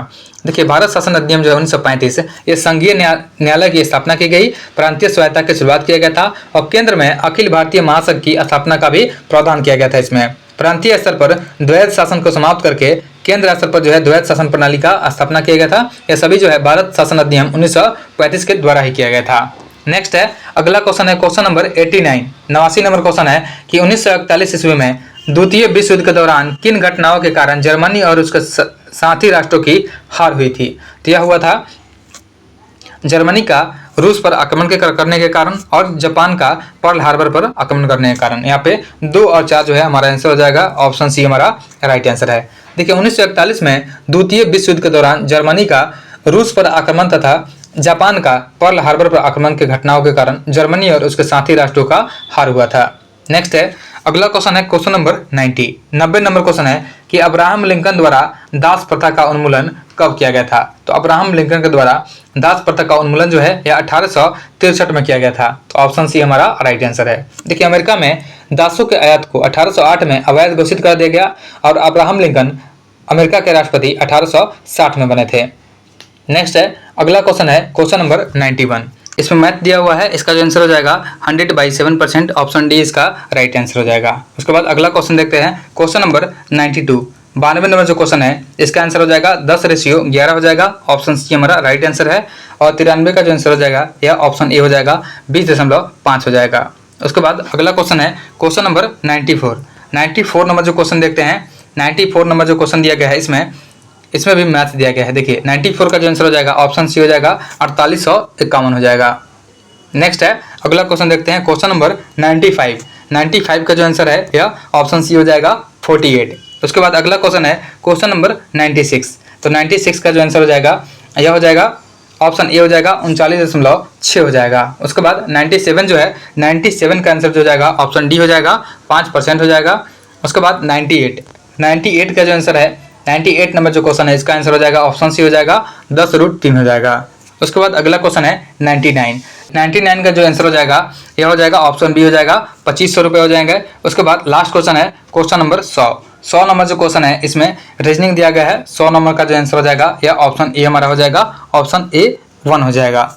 देखिए भारत शासन अधिनियम जो है 1935 ये संघीय न्यायालय की स्थापना की गई, प्रांतीय स्वायत्ता की शुरुआत किया गया था और केंद्र में अखिल भारतीय महासंघ की स्थापना का भी प्रावधान किया गया था। इसमें प्रांतीय स्तर पर द्वैध शासन को समाप्त करके केंद्र स्तर पर जो है द्वैध शासन प्रणाली का स्थापना किया गया था। यह सभी जो है भारत शासन अधिनियम 1935 के द्वारा ही किया गया था। नेक्स्ट है, अगला क्वेश्चन है क्वेश्चन नंबर 89 नंबर क्वेश्चन है कि 1941 ईस्वी में द्वितीय विश्व युद्ध के दौरान किन घटनाओं के कारण जर्मनी और उसके साथी राष्ट्रों की हार हुई थी? तो यह हुआ था जर्मनी का रूस पर आक्रमण करने के कारण और जापान का पर्ल हार्बर पर आक्रमण करने के कारण। यहाँ पे 2 और 4 जो है हमारा आंसर हो जाएगा। ऑप्शन सी हमारा राइट आंसर है। देखिए 1941 में द्वितीय विश्व युद्ध के दौरान जर्मनी का रूस पर आक्रमण तथा जापान का पर्ल हार्बर पर आक्रमण के घटनाओं के कारण जर्मनी और उसके साथी राष्ट्रों का हार हुआ था। नेक्स्ट है, अगला क्वेश्चन है क्वेश्चन नंबर 90 नंबर क्वेश्चन है कि अब्राहम लिंकन द्वारा दास प्रथा का उन्मूलन कब किया गया था? तो अब्राहम लिंकन के द्वारा दास प्रथा का उन्मूलन जो है यह 1863 में किया गया था। तो ऑप्शन सी हमारा राइट आंसर है। देखिए अमेरिका में दासों के आयात को 1808 में अवैध घोषित कर दिया गया और अब्राहम लिंकन अमेरिका के राष्ट्रपति 1860 में बने थे। नेक्स्ट है, अगला क्वेश्चन है क्वेश्चन नंबर 91। इसमें मैथ दिया हुआ है, इसका जो आंसर हो जाएगा 100/7%। ऑप्शन डी इसका राइट आंसर हो जाएगा। उसके बाद अगला क्वेश्चन देखते हैं क्वेश्चन नंबर 92 नंबर जो क्वेश्चन है इसका आंसर हो जाएगा 10:11 हो जाएगा। ऑप्शन सी हमारा राइट आंसर है। और 93 का जो आंसर हो जाएगा यह ऑप्शन ए हो जाएगा, 20.5 हो जाएगा। उसके बाद अगला क्वेश्चन है क्वेश्चन नंबर 94 नंबर जो क्वेश्चन देखते हैं। 94 नंबर जो क्वेश्चन दिया गया है इसमें भी मैथ दिया गया है। देखिए 94 का जो आंसर हो जाएगा ऑप्शन सी हो जाएगा, 4851 हो जाएगा। नेक्स्ट है, अगला क्वेश्चन देखते हैं क्वेश्चन नंबर 95 का जो आंसर है यह ऑप्शन सी हो जाएगा, 48। उसके बाद अगला क्वेश्चन है क्वेश्चन नंबर 96। तो 96 का जो आंसर हो जाएगा यह हो जाएगा ऑप्शन ए हो जाएगा, 39.6 हो जाएगा। उसके बाद 97 जो है 97 का आंसर जो हो जाएगा ऑप्शन डी हो जाएगा, 5% हो जाएगा। उसके बाद 98 का जो आंसर है 98 नंबर जो क्वेश्चन है इसका आंसर हो जाएगा ऑप्शन सी हो जाएगा, 10√3 हो जाएगा। उसके बाद अगला क्वेश्चन है 99 का जो आंसर हो जाएगा यह हो जाएगा ऑप्शन बी हो जाएगा, 2500 रुपये हो जाएंगे। उसके बाद लास्ट क्वेश्चन है क्वेश्चन नंबर 100 नंबर जो क्वेश्चन है इसमें रीजनिंग दिया गया है। 100 नंबर का जो आंसर हो जाएगा यह ऑप्शन ए हमारा हो जाएगा, ऑप्शन ए 1 हो जाएगा।